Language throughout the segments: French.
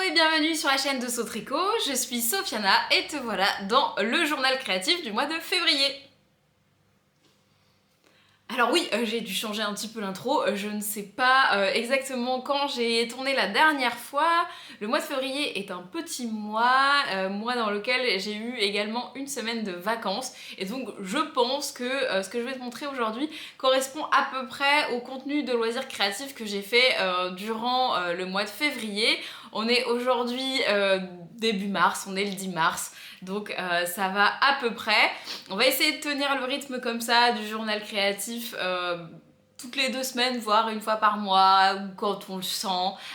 et bienvenue sur la chaîne de Sautricot, je suis Sophiana et te voilà dans le journal créatif du mois de février. Alors oui, j'ai dû changer un petit peu l'intro, je ne sais pas exactement quand j'ai tourné la dernière fois. Le mois de février est un petit mois, mois dans lequel j'ai eu également une semaine de vacances. Et donc je pense que ce que je vais te montrer aujourd'hui correspond à peu près au contenu de loisirs créatifs que j'ai fait durant le mois de février. On est aujourd'hui début mars, on est le 10 mars. Donc ça va à peu près. On va essayer de tenir le rythme comme ça du journal créatif toutes les 2 semaines, voire une fois par mois, ou quand on le sent,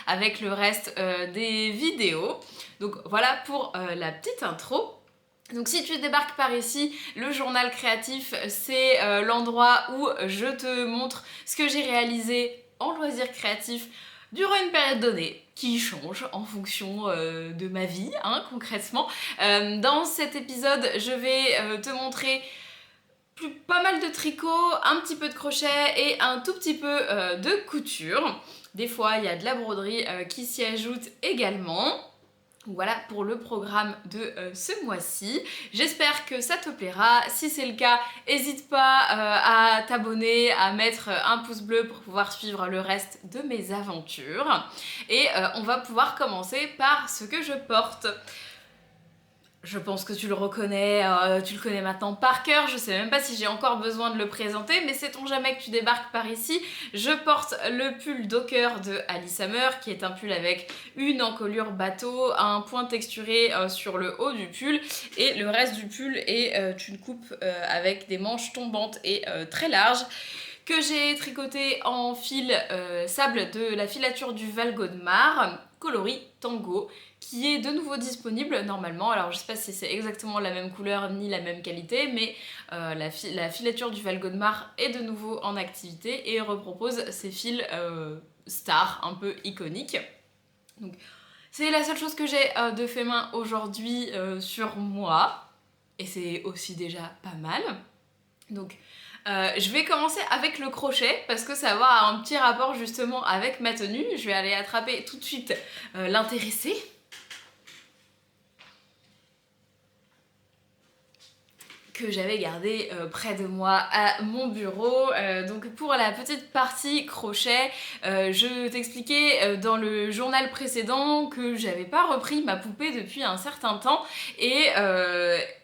avec le reste des vidéos. Donc voilà pour la petite intro. Donc si tu débarques par ici, le journal créatif, c'est l'endroit où je te montre ce que j'ai réalisé en loisirs créatifs durant une période donnée, qui change en fonction de ma vie, hein, concrètement. Dans cet épisode, je vais te montrer pas mal de tricot, un petit peu de crochet et un tout petit peu de couture. Des fois, il y a de la broderie qui s'y ajoute également. Voilà pour le programme de ce mois-ci. J'espère que ça te plaira. Si c'est le cas, n'hésite pas à t'abonner, à mettre un pouce bleu pour pouvoir suivre le reste de mes aventures. Et on va pouvoir commencer par ce que je porte. Je pense que tu le reconnais, tu le connais maintenant par cœur, je sais même pas si j'ai encore besoin de le présenter, mais sait-on jamais que tu débarques par ici. Je porte le pull Docker de Alice Summer, qui est un pull avec une encolure bateau, un point texturé sur le haut du pull, et le reste du pull est une coupe avec des manches tombantes et très larges, que j'ai tricoté en fil sable de la filature du Val Gaudemar, coloris Tango, qui est de nouveau disponible normalement. Alors je sais pas si c'est exactement la même couleur ni la même qualité, mais la filature du Val Gaudemar est de nouveau en activité et repropose ces fils stars un peu iconiques. Donc c'est la seule chose que j'ai de fait main aujourd'hui sur moi, et c'est aussi déjà pas mal. Donc je vais commencer avec le crochet parce que ça va avoir un petit rapport justement avec ma tenue. Je vais aller attraper tout de suite l'intéressé. Que j'avais gardé près de moi à mon bureau. Donc pour la petite partie crochet, je t'expliquais dans le journal précédent que j'avais pas repris ma poupée depuis un certain temps, et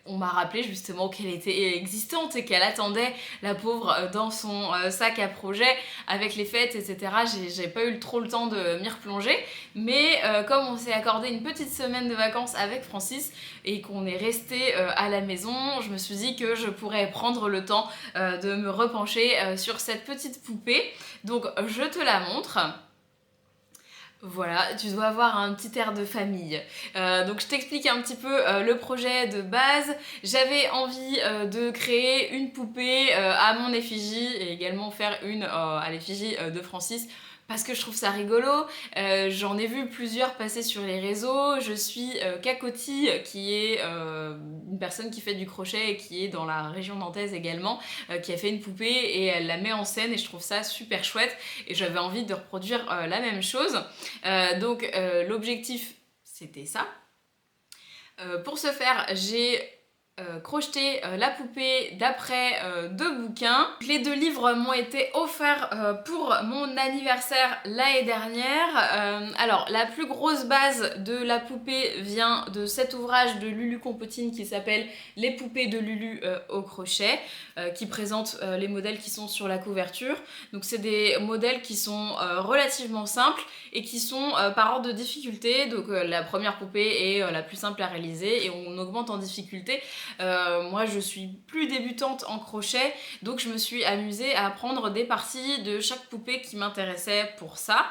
on m'a rappelé justement qu'elle était existante et qu'elle attendait la pauvre dans son sac à projet avec les fêtes, etc. J'ai pas eu trop le temps de m'y replonger, mais comme on s'est accordé une petite semaine de vacances avec Francis et qu'on est resté à la maison, je me suis dit que je pourrais prendre le temps de me repencher sur cette petite poupée. Donc je te la montre. Voilà, tu dois avoir un petit air de famille. Donc je t'explique un petit peu le projet de base. J'avais envie de créer une poupée à mon effigie et également faire une à l'effigie de Francis, parce que je trouve ça rigolo. J'en ai vu plusieurs passer sur les réseaux. Je suis Cacoti, qui est une personne qui fait du crochet et qui est dans la région nantaise également, qui a fait une poupée et elle la met en scène, et je trouve ça super chouette, et j'avais envie de reproduire la même chose. Donc l'objectif, c'était ça. Pour ce faire, j'ai crocheté la poupée d'après 2 bouquins. Les 2 livres m'ont été offerts pour mon anniversaire l'année dernière. Alors la plus grosse base de la poupée vient de cet ouvrage de Lulu Compotine qui s'appelle Les poupées de Lulu au crochet, qui présente les modèles qui sont sur la couverture. Donc c'est des modèles qui sont relativement simples et qui sont par ordre de difficulté. Donc la première poupée est la plus simple à réaliser et on augmente en difficulté. Moi je suis plus débutante en crochet, donc je me suis amusée à prendre des parties de chaque poupée qui m'intéressait pour ça.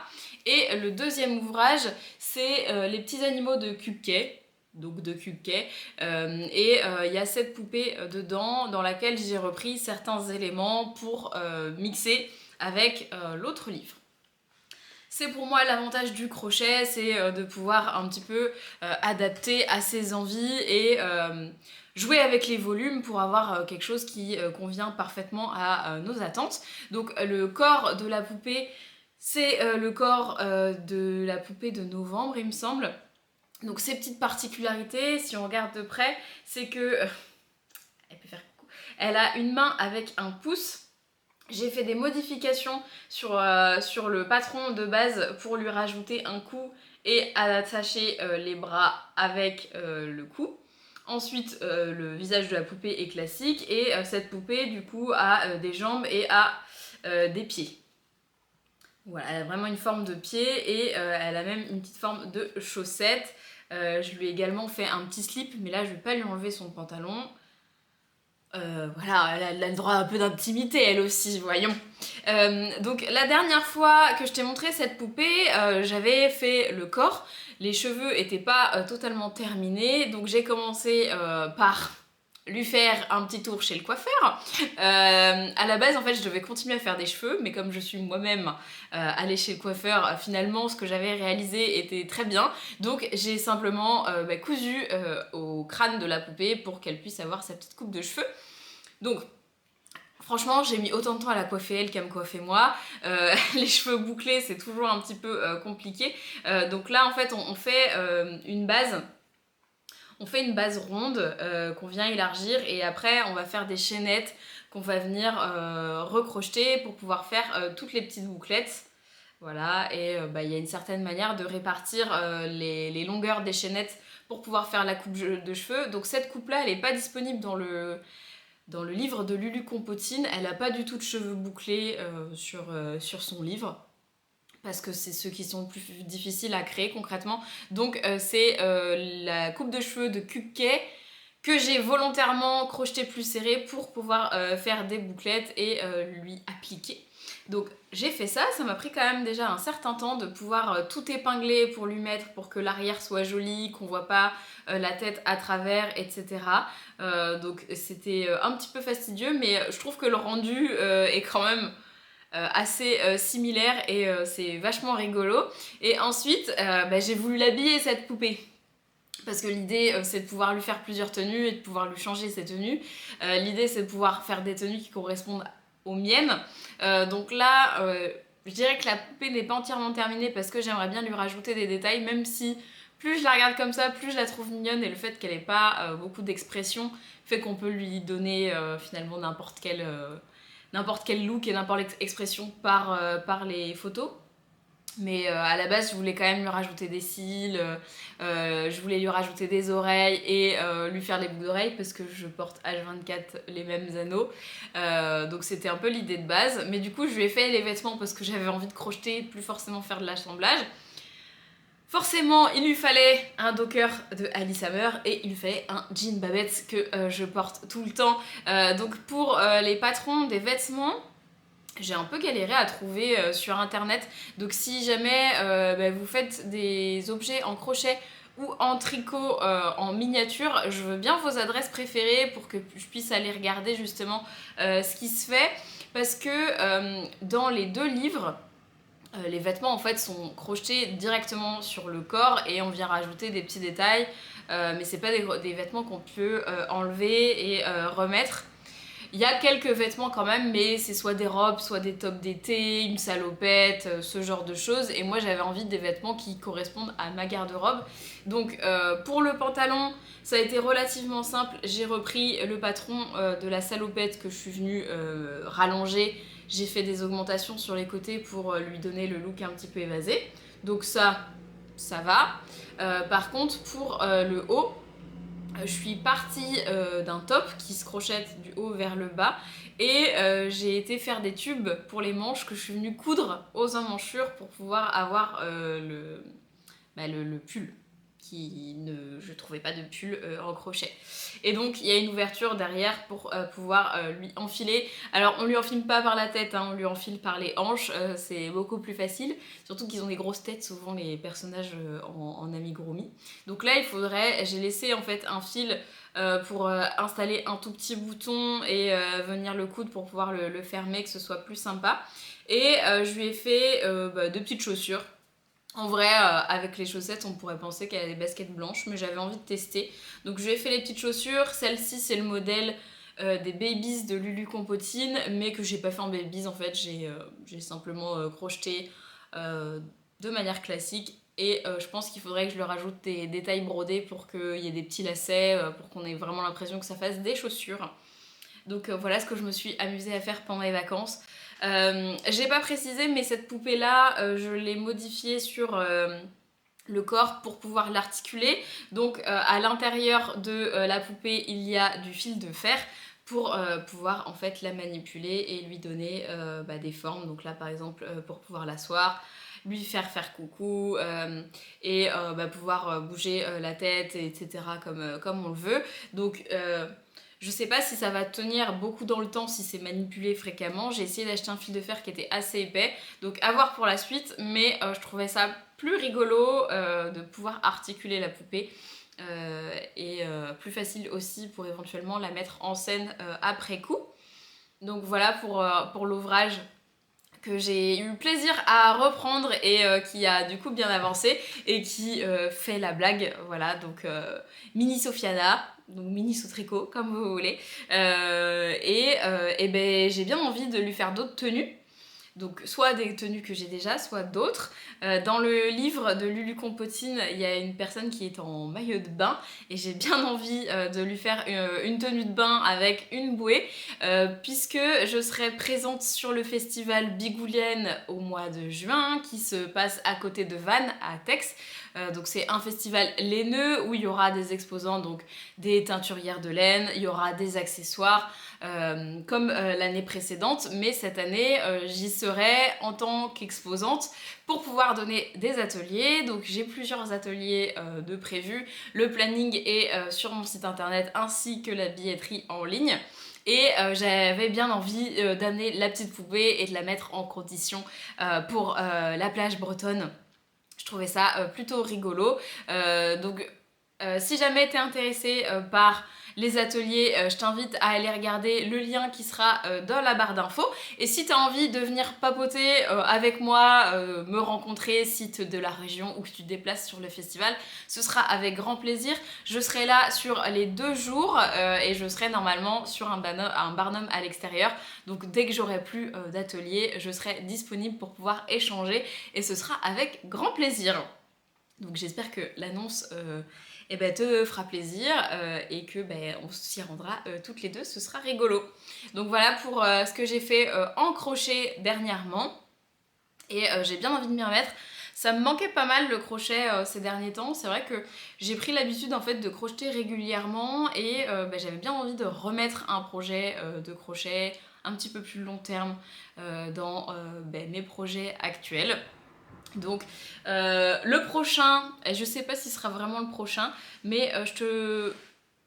Et le deuxième ouvrage, c'est les petits animaux de Cupcake, donc de Cupcake, et il y a cette poupée dedans dans laquelle j'ai repris certains éléments pour mixer avec l'autre livre. C'est pour moi l'avantage du crochet, c'est de pouvoir un petit peu adapter à ses envies et jouer avec les volumes pour avoir quelque chose qui convient parfaitement à nos attentes. Donc le corps de la poupée, c'est le corps de la poupée de novembre, il me semble. Donc ces petites particularités, si on regarde de près, c'est que elle peut faire coucou. Elle a une main avec un pouce. J'ai fait des modifications sur le patron de base pour lui rajouter un cou et attacher les bras avec le cou. Ensuite, le visage de la poupée est classique et cette poupée du coup a des jambes et a des pieds. Voilà, elle a vraiment une forme de pied et elle a même une petite forme de chaussette. Je lui ai également fait un petit slip, mais là je vais pas lui enlever son pantalon. Voilà, elle a le droit à un peu d'intimité elle aussi, voyons. Donc la dernière fois que je t'ai montré cette poupée, j'avais fait le corps. Les cheveux étaient pas totalement terminés, donc j'ai commencé par lui faire un petit tour chez le coiffeur. À la base, en fait, je devais continuer à faire des cheveux, mais comme je suis moi-même allée chez le coiffeur, finalement, ce que j'avais réalisé était très bien. Donc, j'ai simplement cousu au crâne de la poupée pour qu'elle puisse avoir sa petite coupe de cheveux. Donc, franchement, j'ai mis autant de temps à la coiffer elle qu'à me coiffer moi. Les cheveux bouclés, c'est toujours un petit peu compliqué. Donc là, en fait, on fait une base. On fait une base ronde qu'on vient élargir et après on va faire des chaînettes qu'on va venir recrocheter pour pouvoir faire toutes les petites bouclettes. Voilà, et il y a une certaine manière de répartir les longueurs des chaînettes pour pouvoir faire la coupe de cheveux. Donc cette coupe-là, elle n'est pas disponible dans le livre de Lulu Compotine. Elle n'a pas du tout de cheveux bouclés sur son livre, parce que c'est ceux qui sont le plus difficiles à créer concrètement. Donc c'est la coupe de cheveux de Cupcake que j'ai volontairement crocheté plus serré pour pouvoir faire des bouclettes et lui appliquer. Donc j'ai fait ça, ça m'a pris quand même déjà un certain temps de pouvoir tout épingler pour lui mettre, pour que l'arrière soit joli, qu'on voit pas la tête à travers, etc. Donc c'était un petit peu fastidieux, mais je trouve que le rendu est quand même assez similaire et c'est vachement rigolo. Et ensuite, j'ai voulu l'habiller cette poupée. Parce que l'idée c'est de pouvoir lui faire plusieurs tenues et de pouvoir lui changer ses tenues. L'idée c'est de pouvoir faire des tenues qui correspondent aux miennes. Donc là, je dirais que la poupée n'est pas entièrement terminée parce que j'aimerais bien lui rajouter des détails, même si plus je la regarde comme ça, plus je la trouve mignonne et le fait qu'elle n'ait pas beaucoup d'expression fait qu'on peut lui donner finalement n'importe quel look et n'importe quelle expression par les photos. Mais à la base, je voulais quand même lui rajouter des cils, je voulais lui rajouter des oreilles et lui faire les boucles d'oreilles parce que je porte H24 les mêmes anneaux. Donc c'était un peu l'idée de base. Mais du coup, je lui ai fait les vêtements parce que j'avais envie de crocheter, plus forcément faire de l'assemblage. Forcément, il lui fallait un docker de Alice Hammer et il lui fallait un jean Babette que je porte tout le temps. Donc pour les patrons des vêtements, j'ai un peu galéré à trouver sur internet. Donc si jamais vous faites des objets en crochet ou en tricot en miniature, je veux bien vos adresses préférées pour que je puisse aller regarder justement ce qui se fait. Parce que dans les deux livres, les vêtements en fait sont crochetés directement sur le corps et on vient rajouter des petits détails, mais c'est pas des vêtements qu'on peut enlever et remettre. Il y a quelques vêtements quand même, mais c'est soit des robes, soit des tops d'été, une salopette, ce genre de choses. Et moi j'avais envie des vêtements qui correspondent à ma garde-robe. Donc pour le pantalon, ça a été relativement simple. J'ai repris le patron de la salopette que je suis venue rallonger. J'ai fait des augmentations sur les côtés pour lui donner le look un petit peu évasé. Donc ça va. Par contre pour le haut, je suis partie d'un top qui se crochette du haut vers le bas et j'ai été faire des tubes pour les manches que je suis venue coudre aux emmanchures pour pouvoir avoir le pull. Je trouvais pas de pull en crochet. Et donc il y a une ouverture derrière pour pouvoir lui enfiler. Alors on lui enfile pas par la tête, hein, on lui enfile par les hanches, c'est beaucoup plus facile. Surtout qu'ils ont des grosses têtes souvent les personnages en amigurumi. Donc là j'ai laissé en fait un fil pour installer un tout petit bouton et venir le coudre pour pouvoir le fermer, que ce soit plus sympa. Et je lui ai fait deux petites chaussures. En vrai, avec les chaussettes, on pourrait penser qu'elle a des baskets blanches, mais j'avais envie de tester. Donc je lui ai fait les petites chaussures. Celle-ci, c'est le modèle des Babies de Lulu Compotine, mais que j'ai pas fait en Babies en fait. J'ai simplement crocheté de manière classique Et je pense qu'il faudrait que je lui rajoute des détails brodés pour qu'il y ait des petits lacets, pour qu'on ait vraiment l'impression que ça fasse des chaussures. Donc voilà ce que je me suis amusée à faire pendant les vacances. J'ai pas précisé, mais cette poupée là, je l'ai modifiée sur le corps pour pouvoir l'articuler. Donc à l'intérieur de la poupée, il y a du fil de fer pour pouvoir en fait la manipuler et lui donner des formes. Donc là par exemple pour pouvoir l'asseoir, lui faire coucou et pouvoir bouger la tête, etc. comme on le veut. Donc je sais pas si ça va tenir beaucoup dans le temps si c'est manipulé fréquemment. J'ai essayé d'acheter un fil de fer qui était assez épais, donc à voir pour la suite, mais je trouvais ça plus rigolo de pouvoir articuler la poupée et plus facile aussi pour éventuellement la mettre en scène après coup. Donc voilà pour l'ouvrage que j'ai eu plaisir à reprendre et qui a du coup bien avancé et qui fait la blague, voilà, donc mini Sofiana, donc mini sous tricot comme vous voulez, et ben j'ai bien envie de lui faire d'autres tenues. Donc soit des tenues que j'ai déjà, soit d'autres. Dans le livre de Lulu Compotine, il y a une personne qui est en maillot de bain et j'ai bien envie de lui faire une tenue de bain avec une bouée puisque je serai présente sur le festival Bigoulienne au mois de juin qui se passe à côté de Vannes à Tex. Donc c'est un festival laineux où il y aura des exposants, donc des teinturières de laine, il y aura des accessoires comme l'année précédente, mais cette année j'y serai en tant qu'exposante pour pouvoir donner des ateliers. Donc j'ai plusieurs ateliers de prévus, le planning est sur mon site internet ainsi que la billetterie en ligne. Et j'avais bien envie d'amener la petite poupée et de la mettre en condition pour la plage bretonne. Je trouvais ça plutôt rigolo. Donc si jamais tu es intéressé par les ateliers, je t'invite à aller regarder le lien qui sera dans la barre d'infos. Et si tu as envie de venir papoter avec moi, me rencontrer, si tu es de la région ou que tu te déplaces sur le festival, ce sera avec grand plaisir. Je serai là sur les 2 jours et je serai normalement sur un barnum à l'extérieur. Donc dès que j'aurai plus d'atelier, je serai disponible pour pouvoir échanger et ce sera avec grand plaisir. Donc j'espère que l'annonce te fera plaisir et que on s'y rendra toutes les deux, ce sera rigolo. Donc voilà pour ce que j'ai fait en crochet dernièrement et j'ai bien envie de m'y remettre. Ça me manquait pas mal le crochet ces derniers temps, c'est vrai que j'ai pris l'habitude en fait de crocheter régulièrement et j'avais bien envie de remettre un projet de crochet un petit peu plus long terme dans mes projets actuels. Donc le prochain, je sais pas si ce sera vraiment le prochain, mais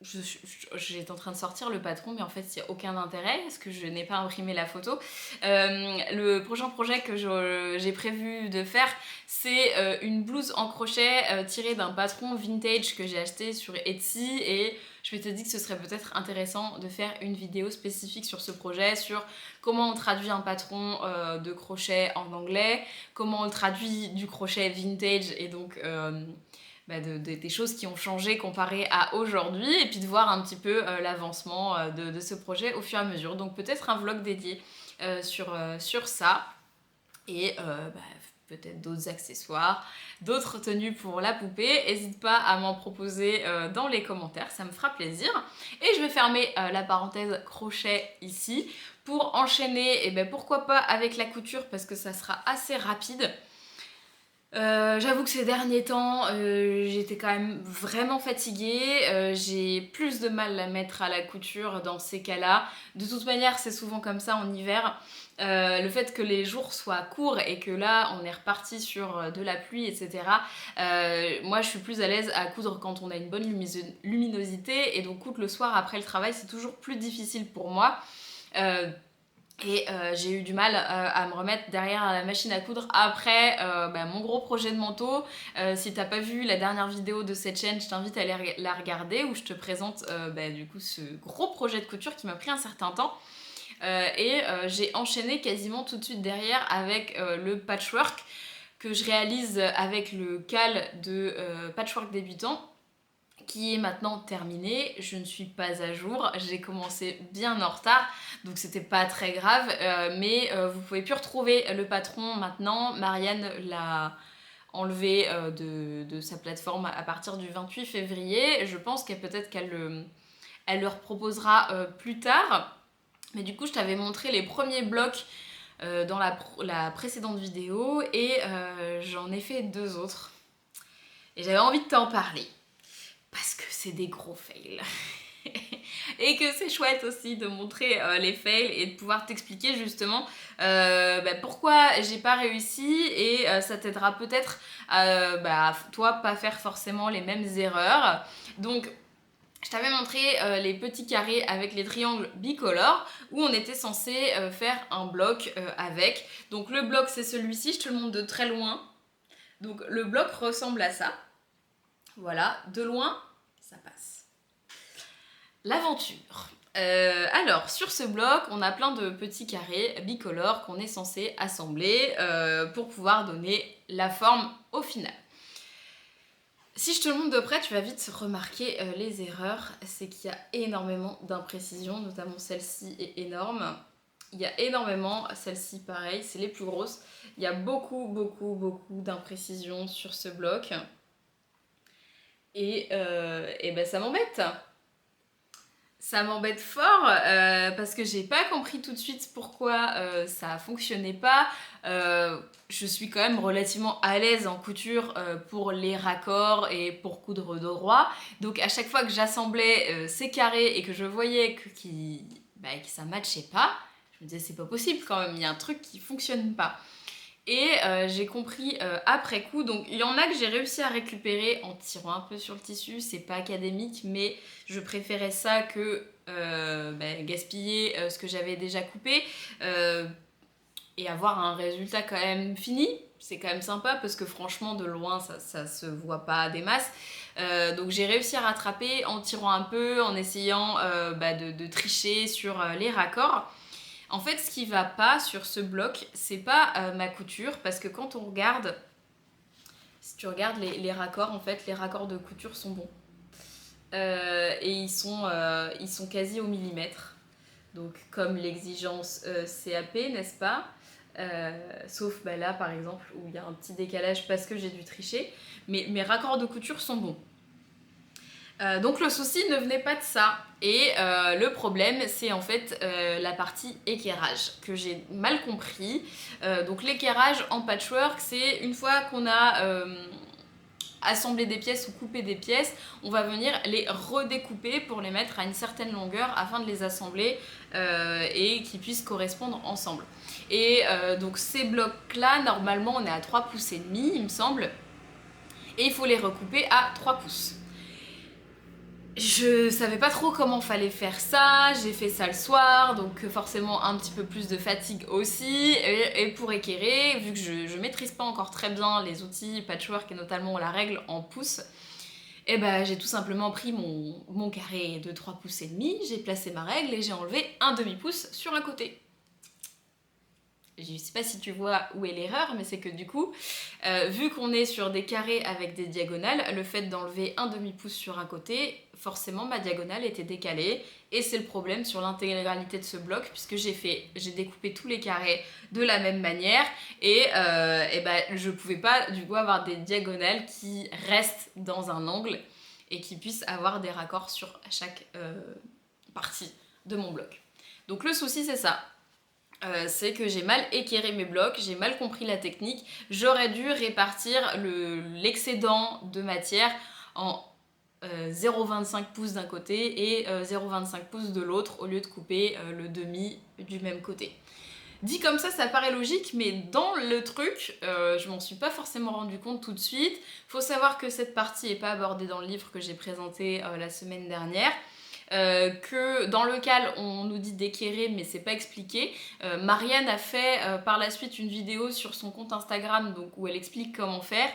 j'étais en train de sortir le patron, mais en fait il n'y a aucun intérêt parce que je n'ai pas imprimé la photo. Le prochain projet que j'ai prévu de faire, c'est une blouse en crochet tirée d'un patron vintage que j'ai acheté sur Etsy et je m'étais dit que ce serait peut-être intéressant de faire une vidéo spécifique sur ce projet, sur comment on traduit un patron de crochet en anglais, comment on traduit du crochet vintage et donc des choses qui ont changé comparé à aujourd'hui et puis de voir un petit peu l'avancement de ce projet au fur et à mesure. Donc peut-être un vlog dédié sur ça et peut-être d'autres accessoires, d'autres tenues pour la poupée. N'hésite pas à m'en proposer dans les commentaires, ça me fera plaisir. Et je vais fermer la parenthèse crochet ici pour enchaîner, et pourquoi pas avec la couture parce que ça sera assez rapide. J'avoue que ces derniers temps, j'étais quand même vraiment fatiguée. J'ai plus de mal à mettre à la couture dans ces cas-là. De toute manière, c'est souvent comme ça en hiver. Le fait que les jours soient courts et que là, on est reparti sur de la pluie, etc. Moi, je suis plus à l'aise à coudre quand on a une bonne luminosité. Et donc, coudre le soir après le travail, c'est toujours plus difficile pour moi. Et j'ai eu du mal à me remettre derrière la machine à coudre après mon gros projet de manteau. Si t'as pas vu la dernière vidéo de cette chaîne, je t'invite à aller la regarder où je te présente du coup ce gros projet de couture qui m'a pris un certain temps. J'ai enchaîné quasiment tout de suite derrière avec le patchwork que je réalise avec le cal de patchwork débutant qui est maintenant terminé. Je ne suis pas à jour, j'ai commencé bien en retard, donc c'était pas très grave, mais vous pouvez plus retrouver le patron maintenant. Marianne l'a enlevé de sa plateforme à partir du 28 février. Je pense peut-être qu'elle le reproposera plus tard. Mais du coup, je t'avais montré les premiers blocs dans la précédente vidéo et j'en ai fait 2 autres. Et j'avais envie de t'en parler parce que c'est des gros fails. Et que c'est chouette aussi de montrer les fails et de pouvoir t'expliquer justement pourquoi j'ai pas réussi et ça t'aidera peut-être à toi pas faire forcément les mêmes erreurs. Donc je t'avais montré les petits carrés avec les triangles bicolores où on était censé faire un bloc avec. Donc le bloc c'est celui-ci, je te le montre de très loin. Donc le bloc ressemble à ça. Voilà, de loin, ça passe. L'aventure. Alors, sur ce bloc, on a plein de petits carrés bicolores qu'on est censé assembler pour pouvoir donner la forme au final. Si je te le montre de près, tu vas vite remarquer les erreurs. C'est qu'il y a énormément d'imprécisions, notamment celle-ci est énorme. Il y a énormément, celle-ci pareil, c'est les plus grosses. Il y a beaucoup d'imprécisions sur ce bloc. Et ça m'embête. Ça m'embête fort parce que j'ai pas compris tout de suite pourquoi ça fonctionnait pas. Je suis quand même relativement à l'aise en couture pour les raccords et pour coudre droit. Donc à chaque fois que j'assemblais ces carrés et que je voyais que ça matchait pas, je me disais c'est pas possible quand même, il y a un truc qui fonctionne pas. Et j'ai compris après coup, donc il y en a que j'ai réussi à récupérer en tirant un peu sur le tissu, c'est pas académique, mais je préférais ça que gaspiller ce que j'avais déjà coupé et avoir un résultat quand même fini. C'est quand même sympa parce que franchement de loin ça se voit pas des masses. Donc j'ai réussi à rattraper en tirant un peu, en essayant de tricher sur les raccords. En fait, ce qui va pas sur ce bloc, c'est pas ma couture, parce que quand on regarde, si tu regardes les raccords, en fait, les raccords de couture sont bons. Et ils sont quasi au millimètre. Donc, comme l'exigence CAP, n'est-ce pas sauf là, par exemple, où il y a un petit décalage parce que j'ai dû tricher. Mais mes raccords de couture sont bons. Donc le souci ne venait pas de ça et le problème c'est en fait la partie équerrage que j'ai mal compris. Donc l'équerrage en patchwork c'est une fois qu'on a assemblé des pièces ou coupé des pièces, on va venir les redécouper pour les mettre à une certaine longueur afin de les assembler et qu'ils puissent correspondre ensemble. Et donc ces blocs là normalement on est à 3 pouces et demi il me semble et il faut les recouper à 3 pouces. Je savais pas trop comment fallait faire ça, j'ai fait ça le soir, donc forcément un petit peu plus de fatigue aussi, et pour équerrer, vu que je maîtrise pas encore très bien les outils patchwork et notamment la règle en pouces, j'ai tout simplement pris mon carré de 3 pouces et demi, j'ai placé ma règle et j'ai enlevé un demi-pouce sur un côté. Je sais pas si tu vois où est l'erreur, mais c'est que du coup, vu qu'on est sur des carrés avec des diagonales, le fait d'enlever un demi-pouce sur un côté, forcément ma diagonale était décalée. Et c'est le problème sur l'intégralité de ce bloc, puisque j'ai découpé tous les carrés de la même manière. Et je pouvais pas du coup avoir des diagonales qui restent dans un angle et qui puissent avoir des raccords sur chaque partie de mon bloc. Donc le souci c'est ça. C'est que j'ai mal équerré mes blocs, j'ai mal compris la technique. J'aurais dû répartir l'excédent de matière en 0,25 pouces d'un côté et 0,25 pouces de l'autre au lieu de couper le demi du même côté. Dit comme ça paraît logique, mais dans le truc, je m'en suis pas forcément rendu compte tout de suite. Faut savoir que cette partie n'est pas abordée dans le livre que j'ai présenté la semaine dernière. Que dans le cal on nous dit d'équerrer mais c'est pas expliqué. Marianne a fait par la suite une vidéo sur son compte Instagram donc, où elle explique comment faire.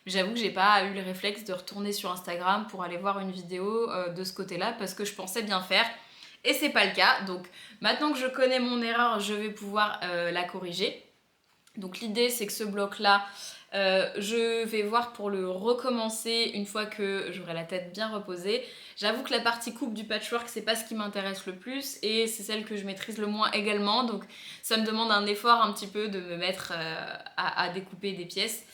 J'avoue que j'ai pas eu le réflexe de retourner sur Instagram pour aller voir une vidéo de ce côté là parce que je pensais bien faire et c'est pas le cas. Donc maintenant que je connais mon erreur je vais pouvoir la corriger. Donc l'idée c'est que ce bloc là je vais voir pour le recommencer une fois que j'aurai la tête bien reposée. J'avoue que la partie coupe du patchwork c'est pas ce qui m'intéresse le plus et c'est celle que je maîtrise le moins également, donc ça me demande un effort un petit peu de me mettre à découper des pièces.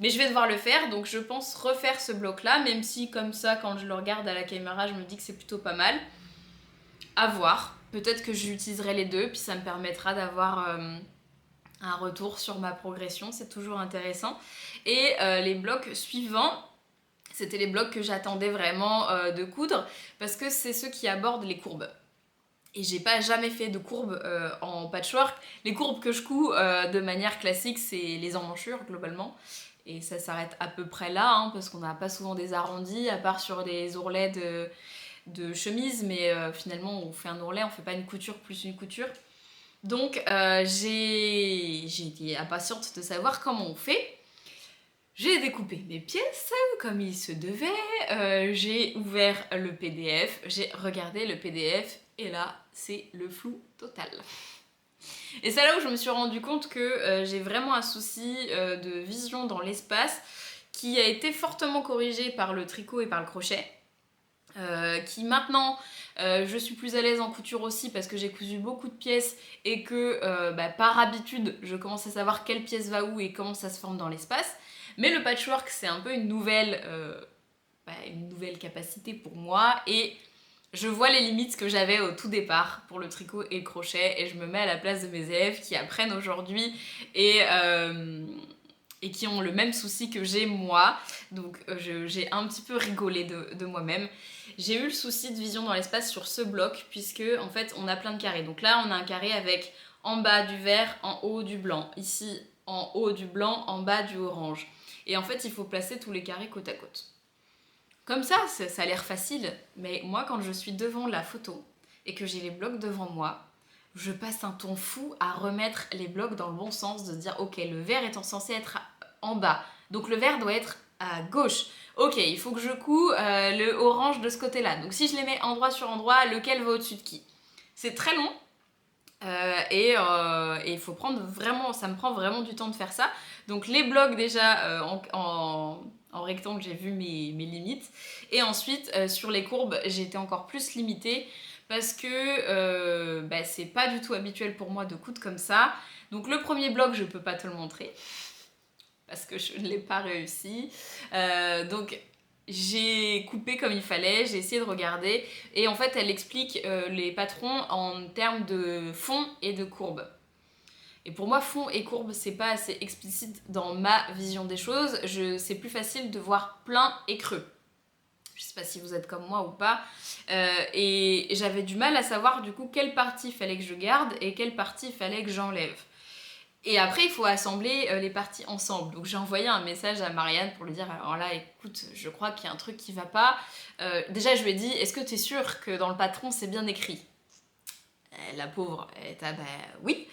Mais je vais devoir le faire, donc je pense refaire ce bloc-là, même si comme ça, quand je le regarde à la caméra, je me dis que c'est plutôt pas mal. À voir. Peut-être que j'utiliserai les deux, puis ça me permettra d'avoir un retour sur ma progression, c'est toujours intéressant. Et les blocs suivants, c'était les blocs que j'attendais vraiment de coudre, parce que c'est ceux qui abordent les courbes. Et j'ai pas jamais fait de courbes en patchwork. Les courbes que je couds de manière classique, c'est les emmanchure globalement. Et ça s'arrête à peu près là, hein, parce qu'on n'a pas souvent des arrondis, à part sur des ourlets de chemise, mais finalement on fait un ourlet, on fait pas une couture plus une couture. Donc j'ai été impatiente de savoir comment on fait. J'ai découpé mes pièces comme il se devait, j'ai ouvert le PDF, j'ai regardé le PDF et là c'est le flou total. Et c'est là où je me suis rendu compte que j'ai vraiment un souci de vision dans l'espace qui a été fortement corrigé par le tricot et par le crochet. Qui maintenant je suis plus à l'aise en couture aussi parce que j'ai cousu beaucoup de pièces et que par habitude je commence à savoir quelle pièce va où et comment ça se forme dans l'espace. Mais le patchwork c'est un peu une nouvelle capacité pour moi et je vois les limites que j'avais au tout départ pour le tricot et le crochet et je me mets à la place de mes élèves qui apprennent aujourd'hui et qui ont le même souci que j'ai moi. Donc j'ai un petit peu rigolé de moi-même. J'ai eu le souci de vision dans l'espace sur ce bloc puisque en fait on a plein de carrés. Donc là on a un carré avec en bas du vert, en haut du blanc. Ici en haut du blanc, en bas du orange. Et en fait il faut placer tous les carrés côte à côte. Comme ça a l'air facile, mais moi quand je suis devant la photo et que j'ai les blocs devant moi, je passe un temps fou à remettre les blocs dans le bon sens, de dire ok, le vert est censé être en bas, donc le vert doit être à gauche. Ok, il faut que je couds le orange de ce côté-là, donc si je les mets endroit sur endroit, lequel va au-dessus de qui? C'est très long et il faut prendre vraiment, ça me prend vraiment du temps de faire ça. Donc les blocs déjà en rectangle, j'ai vu mes limites. Et ensuite, sur les courbes, j'ai été encore plus limitée parce que c'est pas du tout habituel pour moi de coudre comme ça. Donc le premier bloc, je peux pas te le montrer parce que je ne l'ai pas réussi. Donc j'ai coupé comme il fallait, j'ai essayé de regarder et en fait elle explique les patrons en termes de fond et de courbe. Et pour moi, fond et courbe, c'est pas assez explicite dans ma vision des choses. C'est plus facile de voir plein et creux. Je sais pas si vous êtes comme moi ou pas. Et j'avais du mal à savoir du coup quelle partie fallait que je garde et quelle partie fallait que j'enlève. Et après, il faut assembler les parties ensemble. Donc j'ai envoyé un message à Marianne pour lui dire alors là, écoute, je crois qu'il y a un truc qui va pas. Déjà, je lui ai dit est-ce que t'es sûre que dans le patron c'est bien écrit? La pauvre, elle était oui.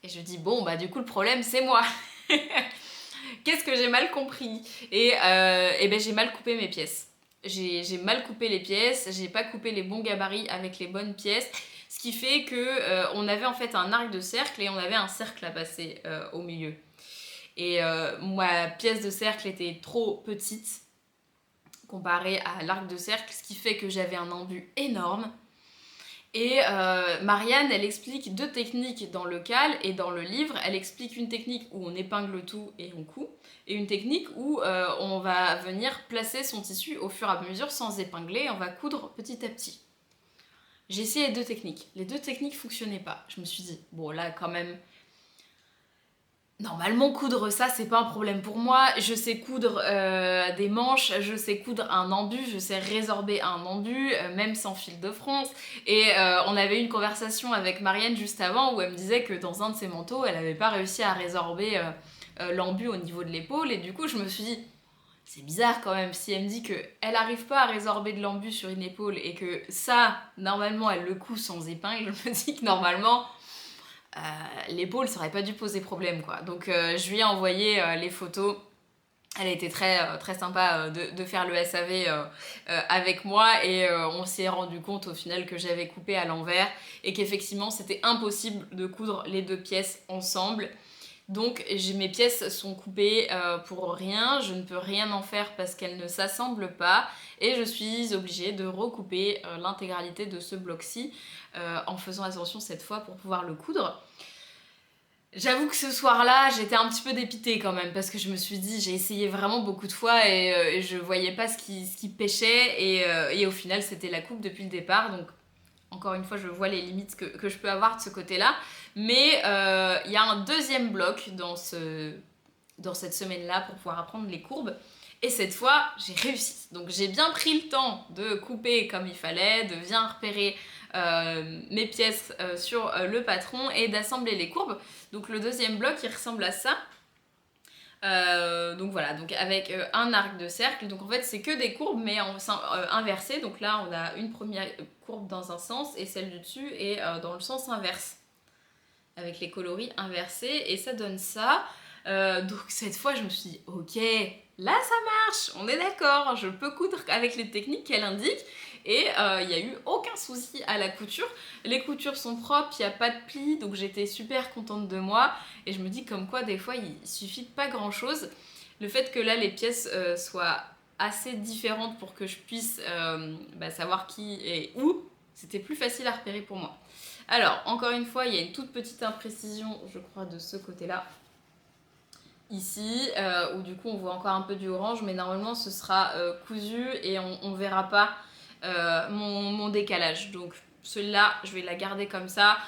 Et je dis bon bah du coup le problème c'est moi. Qu'est-ce que j'ai mal compris? Et j'ai mal coupé mes pièces. J'ai mal coupé les pièces, j'ai pas coupé les bons gabarits avec les bonnes pièces. Ce qui fait que on avait en fait un arc de cercle et on avait un cercle à passer au milieu. Et ma pièce de cercle était trop petite comparée à l'arc de cercle, ce qui fait que j'avais un embut énorme. Et Marianne, elle explique deux techniques dans le cal et dans le livre. Elle explique une technique où on épingle tout et on coud, et une technique où on va venir placer son tissu au fur et à mesure sans épingler, on va coudre petit à petit. J'ai essayé les deux techniques. Les deux techniques fonctionnaient pas. Je me suis dit, bon là quand même, normalement coudre ça c'est pas un problème pour moi, je sais coudre des manches, je sais coudre un embu, je sais résorber un embu, même sans fil de France. Et on avait eu une conversation avec Marianne juste avant où elle me disait que dans un de ses manteaux elle avait pas réussi à résorber l'embu au niveau de l'épaule et du coup je me suis dit c'est bizarre quand même, si elle me dit qu'elle arrive pas à résorber de l'embu sur une épaule et que ça, normalement elle le coud sans épingle, je me dis que normalement l'épaule ça aurait pas dû poser problème quoi. Donc je lui ai envoyé les photos. Elle a été très sympa de faire le SAV avec moi et on s'est rendu compte au final que j'avais coupé à l'envers et qu'effectivement c'était impossible de coudre les deux pièces ensemble. Donc mes pièces sont coupées pour rien, je ne peux rien en faire parce qu'elles ne s'assemblent pas et je suis obligée de recouper l'intégralité de ce bloc-ci en faisant attention cette fois pour pouvoir le coudre. J'avoue que ce soir-là, j'étais un petit peu dépitée quand même, parce que je me suis dit, j'ai essayé vraiment beaucoup de fois et je voyais pas ce qui pêchait, et au final, c'était la coupe depuis le départ, donc encore une fois, je vois les limites que je peux avoir de ce côté-là. Mais il y a un deuxième bloc dans cette semaine-là pour pouvoir apprendre les courbes. Et cette fois, j'ai réussi. Donc j'ai bien pris le temps de couper comme il fallait, de bien repérer mes pièces sur le patron et d'assembler les courbes. Donc le deuxième bloc, il ressemble à ça. Donc voilà, donc avec un arc de cercle, donc en fait c'est que des courbes mais inversées, donc là on a une première courbe dans un sens et celle du dessus est dans le sens inverse, avec les coloris inversés, et ça donne ça. Donc cette fois je me suis dit ok, là ça marche, on est d'accord, je peux coudre avec les techniques qu'elle indique, et il n'y a eu aucun souci à la couture. Les coutures sont propres, il n'y a pas de plis, donc j'étais super contente de moi, et je me dis comme quoi des fois il suffit de pas grand chose. Le fait que là les pièces soient assez différentes pour que je puisse savoir qui est où, c'était plus facile à repérer pour moi. Alors, encore une fois, il y a une toute petite imprécision, je crois, de ce côté-là. Ici, où du coup on voit encore un peu du orange, mais normalement ce sera cousu et on verra pas mon décalage. Donc celui-là, je vais la garder comme ça.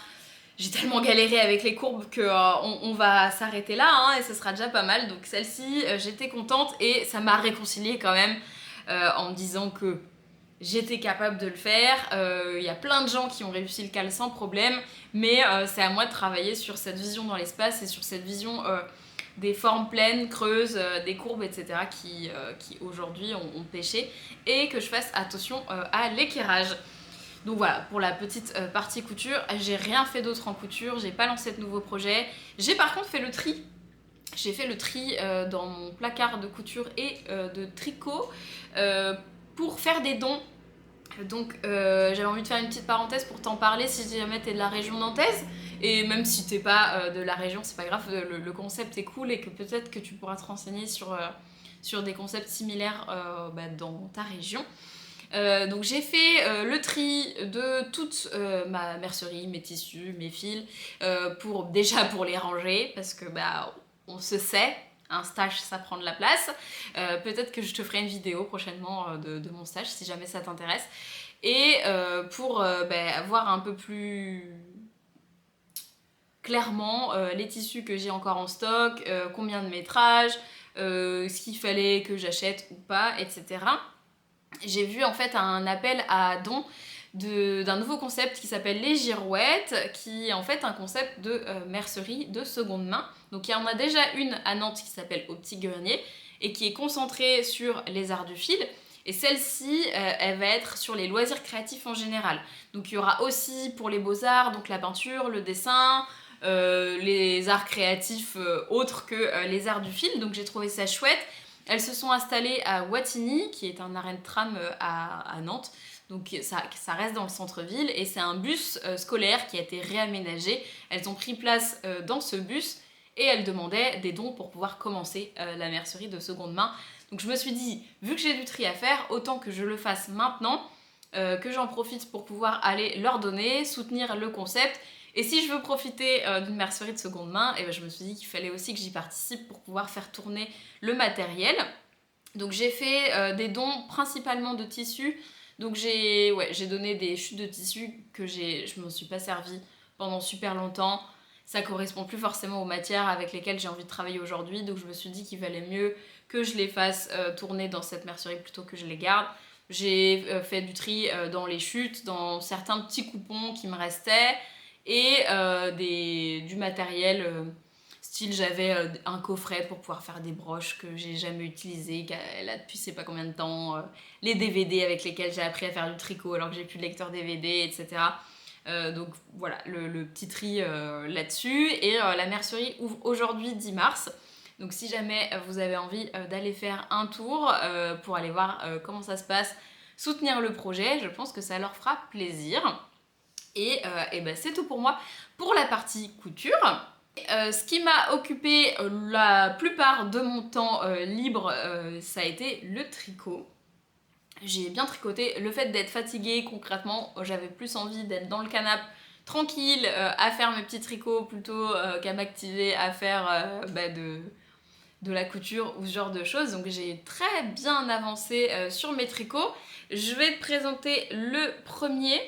J'ai tellement galéré avec les courbes que on va s'arrêter là, hein, et ce sera déjà pas mal. Donc celle-ci, j'étais contente et ça m'a réconciliée quand même en me disant que j'étais capable de le faire. Il y a plein de gens qui ont réussi le cal sans problème, mais c'est à moi de travailler sur cette vision dans l'espace et sur cette vision des formes pleines, creuses, des courbes, etc. qui aujourd'hui ont pêché, et que je fasse attention à l'équerrage. Donc voilà, pour la petite partie couture, j'ai rien fait d'autre en couture, j'ai pas lancé de nouveaux projets. J'ai par contre fait le tri. J'ai fait le tri dans mon placard de couture et de tricot pour faire des dons. Donc j'avais envie de faire une petite parenthèse pour t'en parler si jamais t'es de la région nantaise, et même si t'es pas de la région, c'est pas grave, le concept est cool et que peut-être que tu pourras te renseigner sur des concepts similaires dans ta région. Donc j'ai fait le tri de toute ma mercerie, mes tissus, mes fils, déjà pour les ranger, parce que on se sait, un stage ça prend de la place. Peut-être que je te ferai une vidéo prochainement de mon stage si jamais ça t'intéresse. Et pour voir un peu plus clairement les tissus que j'ai encore en stock, combien de métrages, ce qu'il fallait que j'achète ou pas, etc. J'ai vu en fait un appel à dons d'un nouveau concept qui s'appelle les girouettes, qui est en fait un concept de mercerie de seconde main. Donc il y en a déjà une à Nantes qui s'appelle Au Petit Grenier et qui est concentrée sur les arts du fil. Et celle-ci, elle va être sur les loisirs créatifs en général. Donc il y aura aussi pour les beaux-arts, donc la peinture, le dessin, les arts créatifs autres que les arts du fil. Donc j'ai trouvé ça chouette. Elles se sont installées à Wattignies, qui est un arrêt de tram à Nantes. Donc ça reste dans le centre-ville, et c'est un bus scolaire qui a été réaménagé. Elles ont pris place dans ce bus et elles demandaient des dons pour pouvoir commencer la mercerie de seconde main. Donc je me suis dit, vu que j'ai du tri à faire, autant que je le fasse maintenant, que j'en profite pour pouvoir aller leur donner, soutenir le concept. Et si je veux profiter d'une mercerie de seconde main, je me suis dit qu'il fallait aussi que j'y participe pour pouvoir faire tourner le matériel. Donc j'ai fait des dons principalement de tissus. Donc j'ai donné des chutes de tissus que je m'en suis pas servi pendant super longtemps. Ça correspond plus forcément aux matières avec lesquelles j'ai envie de travailler aujourd'hui. Donc je me suis dit qu'il valait mieux que je les fasse tourner dans cette mercerie plutôt que je les garde. J'ai fait du tri dans les chutes, dans certains petits coupons qui me restaient, et du matériel style j'avais un coffret pour pouvoir faire des broches que j'ai jamais utilisé, qu'elle a depuis je sais pas combien de temps, les DVD avec lesquels j'ai appris à faire du tricot alors que j'ai plus de lecteur DVD, etc. Donc voilà, le petit tri là-dessus. Et la mercerie ouvre aujourd'hui 10 mars. Donc si jamais vous avez envie d'aller faire un tour pour aller voir comment ça se passe, soutenir le projet, je pense que ça leur fera plaisir. Et c'est tout pour moi pour la partie couture. Ce qui m'a occupé la plupart de mon temps libre, ça a été le tricot. J'ai bien tricoté. Le fait d'être fatiguée, concrètement, j'avais plus envie d'être dans le canapé, tranquille à faire mes petits tricots plutôt qu'à m'activer à faire de la couture ou ce genre de choses. Donc j'ai très bien avancé sur mes tricots. Je vais te présenter le premier.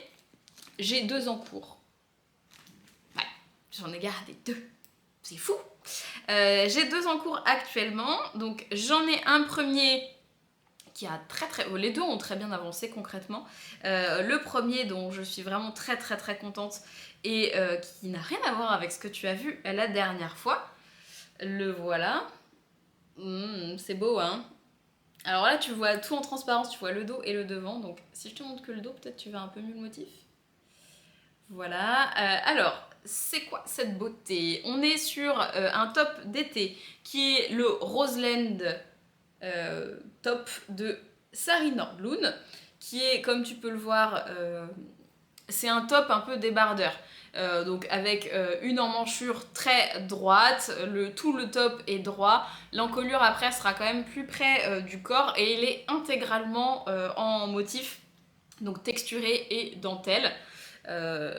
J'ai 2 en cours. Ouais, j'en ai gardé 2. C'est fou. J'ai 2 en cours actuellement. Donc j'en ai un premier qui a les 2 ont très bien avancé concrètement. Le premier dont je suis vraiment très contente et qui n'a rien à voir avec ce que tu as vu la dernière fois. Le voilà. C'est beau, hein. Alors là, tu vois tout en transparence, tu vois le dos et le devant. Donc si je te montre que le dos, peut-être tu vas un peu mieux le motif. Voilà. Alors, c'est quoi cette beauté? On est sur un top d'été qui est le Roseland top de Sari Nordlund, qui est, comme tu peux le voir, c'est un top un peu débardeur. Donc avec une emmanchure très droite, tout le top est droit, l'encolure après sera quand même plus près du corps et il est intégralement en motif, donc texturé et dentelle. Ça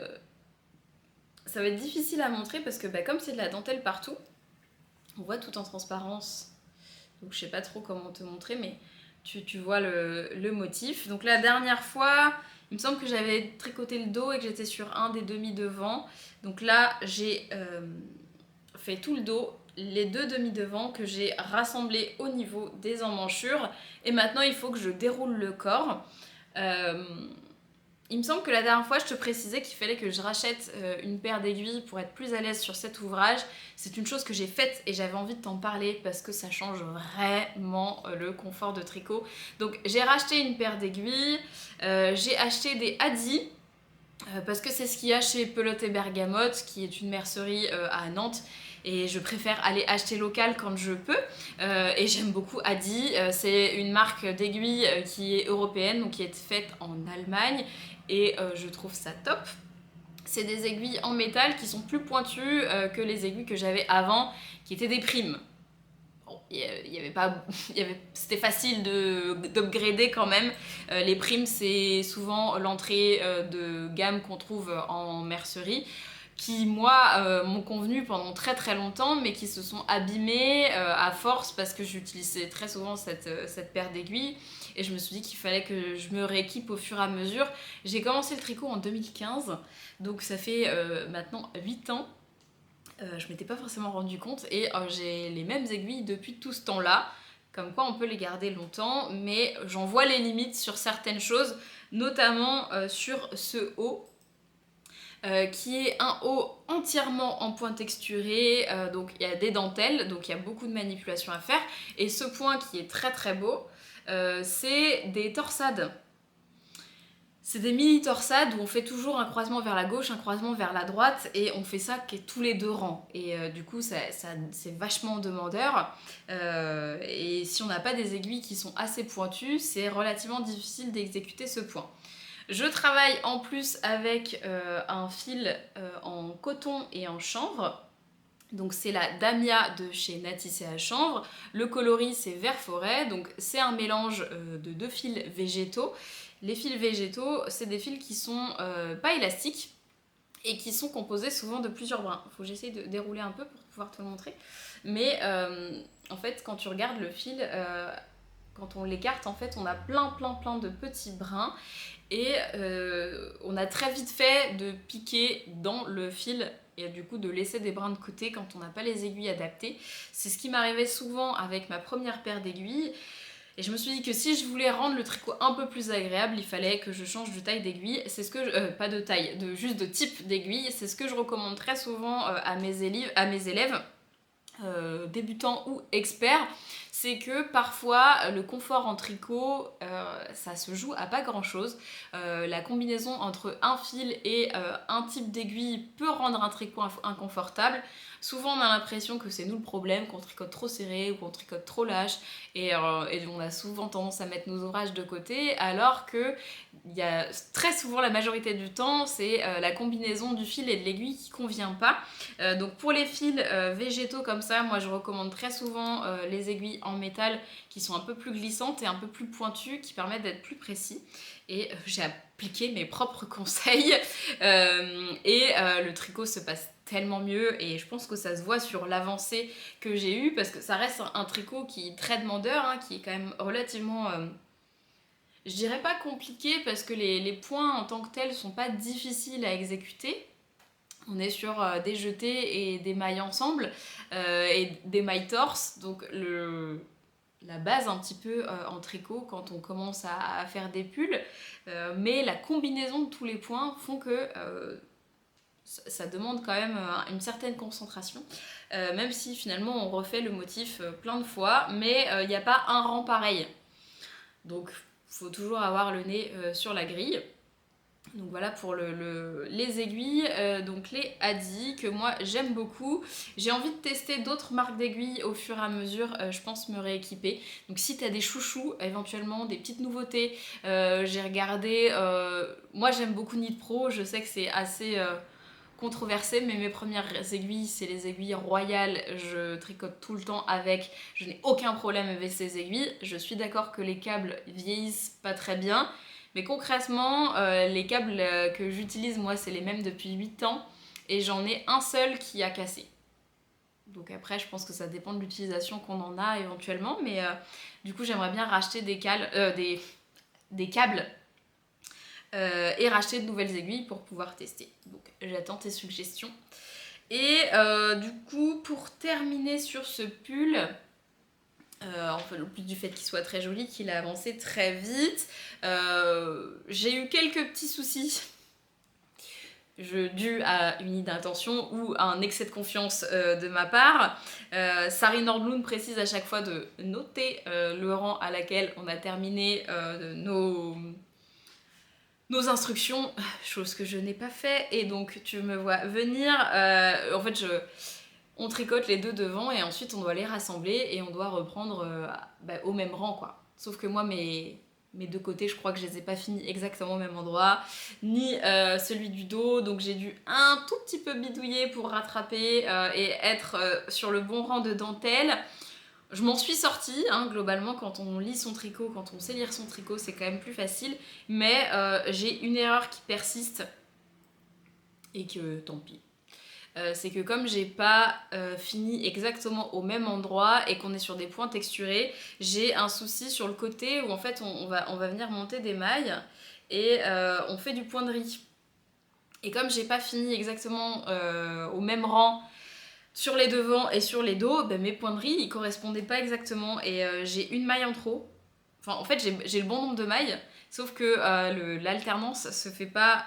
va être difficile à montrer parce que comme c'est de la dentelle partout, on voit tout en transparence, donc je sais pas trop comment te montrer, mais tu vois le motif. Donc la dernière fois, il me semble que j'avais tricoté le dos et que j'étais sur un des demi devant. Donc là, j'ai fait tout le dos, les 2 demi devant que j'ai rassemblés au niveau des emmanchures. Et maintenant, il faut que je déroule le corps. Il me semble que la dernière fois, je te précisais qu'il fallait que je rachète une paire d'aiguilles pour être plus à l'aise sur cet ouvrage. C'est une chose que j'ai faite et j'avais envie de t'en parler parce que ça change vraiment le confort de tricot. Donc j'ai racheté une paire d'aiguilles, j'ai acheté des Hadi parce que c'est ce qu'il y a chez Pelote et Bergamote, qui est une mercerie à Nantes. Et je préfère aller acheter local quand je peux. Et j'aime beaucoup Hadi. C'est une marque d'aiguilles qui est européenne, donc qui est faite en Allemagne. Et je trouve ça top. C'est des aiguilles en métal qui sont plus pointues que les aiguilles que j'avais avant, qui étaient des primes. Bon, c'était facile d'upgrader quand même. Les primes, c'est souvent l'entrée de gamme qu'on trouve en mercerie, qui moi m'ont convenu pendant très longtemps, mais qui se sont abîmées à force parce que j'utilisais très souvent cette paire d'aiguilles et je me suis dit qu'il fallait que je me rééquipe au fur et à mesure. J'ai commencé le tricot en 2015, donc ça fait maintenant 8 ans. Je m'étais pas forcément rendu compte et j'ai les mêmes aiguilles depuis tout ce temps-là, comme quoi on peut les garder longtemps, mais j'en vois les limites sur certaines choses, notamment sur ce haut. Qui est un haut entièrement en point texturé, donc il y a des dentelles, donc il y a beaucoup de manipulations à faire. Et ce point qui est très beau, c'est des torsades. C'est des mini torsades où on fait toujours un croisement vers la gauche, un croisement vers la droite, et on fait ça qui est tous les 2 rangs. Et du coup, c'est vachement demandeur. Et si on n'a pas des aiguilles qui sont assez pointues, c'est relativement difficile d'exécuter ce point. Je travaille en plus avec un fil en coton et en chanvre. Donc c'est la Damia de chez Natissé à Chanvre. Le coloris c'est vert forêt, donc c'est un mélange de 2 fils végétaux. Les fils végétaux, c'est des fils qui sont pas élastiques et qui sont composés souvent de plusieurs brins. Il faut que j'essaye de dérouler un peu pour pouvoir te le montrer. Mais en fait, quand tu regardes le fil, quand on l'écarte, en fait, on a plein de petits brins. Et on a très vite fait de piquer dans le fil et du coup de laisser des brins de côté quand on n'a pas les aiguilles adaptées. C'est ce qui m'arrivait souvent avec ma première paire d'aiguilles. Et je me suis dit que si je voulais rendre le tricot un peu plus agréable, il fallait que je change de taille d'aiguille. C'est ce que pas de taille, juste de type d'aiguille. C'est ce que je recommande très souvent à mes élèves. Débutants ou experts, c'est que parfois le confort en tricot ça se joue à pas grand chose. La combinaison entre un fil et un type d'aiguille peut rendre un tricot inconfortable. Souvent on a l'impression que c'est nous le problème, qu'on tricote trop serré ou qu'on tricote trop lâche et on a souvent tendance à mettre nos ouvrages de côté, alors que il y a très souvent, la majorité du temps, c'est la combinaison du fil et de l'aiguille qui convient pas. Donc pour les fils végétaux comme ça, moi je recommande très souvent les aiguilles en métal qui sont un peu plus glissantes et un peu plus pointues, qui permettent d'être plus précis. Et j'ai appliqué mes propres conseils le tricot se passe tellement mieux et je pense que ça se voit sur l'avancée que j'ai eue parce que ça reste un tricot qui est très demandeur, hein, qui est quand même relativement... je dirais pas compliqué parce que les points en tant que tels sont pas difficiles à exécuter. On est sur des jetés et des mailles ensemble et des mailles torse, donc la base un petit peu en tricot quand on commence à faire des pulls, mais la combinaison de tous les points font que ça demande quand même une certaine concentration, même si finalement on refait le motif plein de fois, mais il n'y a pas un rang pareil. Donc faut toujours avoir le nez sur la grille. Donc voilà pour les aiguilles, donc les Adi que moi j'aime beaucoup. J'ai envie de tester d'autres marques d'aiguilles au fur et à mesure, je pense me rééquiper. Donc si t'as des chouchous, éventuellement des petites nouveautés, j'ai regardé, moi j'aime beaucoup Knit Pro, je sais que c'est assez controversé, mais mes premières aiguilles c'est les aiguilles royales, je tricote tout le temps avec, je n'ai aucun problème avec ces aiguilles. Je suis d'accord que les câbles vieillissent pas très bien, mais concrètement, les câbles que j'utilise, moi, c'est les mêmes depuis 8 ans. Et j'en ai un seul qui a cassé. Donc après, je pense que ça dépend de l'utilisation qu'on en a éventuellement. Mais du coup, j'aimerais bien racheter des câbles et racheter de nouvelles aiguilles pour pouvoir tester. Donc j'attends tes suggestions. Et du coup, pour terminer sur ce pull... enfin, le plus du fait qu'il soit très joli, qu'il a avancé très vite. J'ai eu quelques petits soucis dus à une d'intention ou à un excès de confiance de ma part. Sari Nordlund précise à chaque fois de noter le rang à laquelle on a terminé nos instructions, chose que je n'ai pas fait, et donc tu me vois venir. En fait, on tricote les deux devant et ensuite on doit les rassembler et on doit reprendre au même rang, quoi. Sauf que moi mes deux côtés, je crois que je les ai pas finis exactement au même endroit, ni celui du dos, donc j'ai dû un tout petit peu bidouiller pour rattraper et être sur le bon rang de dentelle. Je m'en suis sortie, hein, globalement, quand on lit son tricot, quand on sait lire son tricot, c'est quand même plus facile, mais j'ai une erreur qui persiste et que tant pis. C'est que comme j'ai pas fini exactement au même endroit et qu'on est sur des points texturés, j'ai un souci sur le côté où en fait on va venir monter des mailles et on fait du point de riz. Et comme j'ai pas fini exactement au même rang sur les devants et sur les dos, ben mes points de riz ils correspondaient pas exactement et j'ai une maille en trop. Enfin en fait j'ai le bon nombre de mailles, sauf que l'alternance se fait pas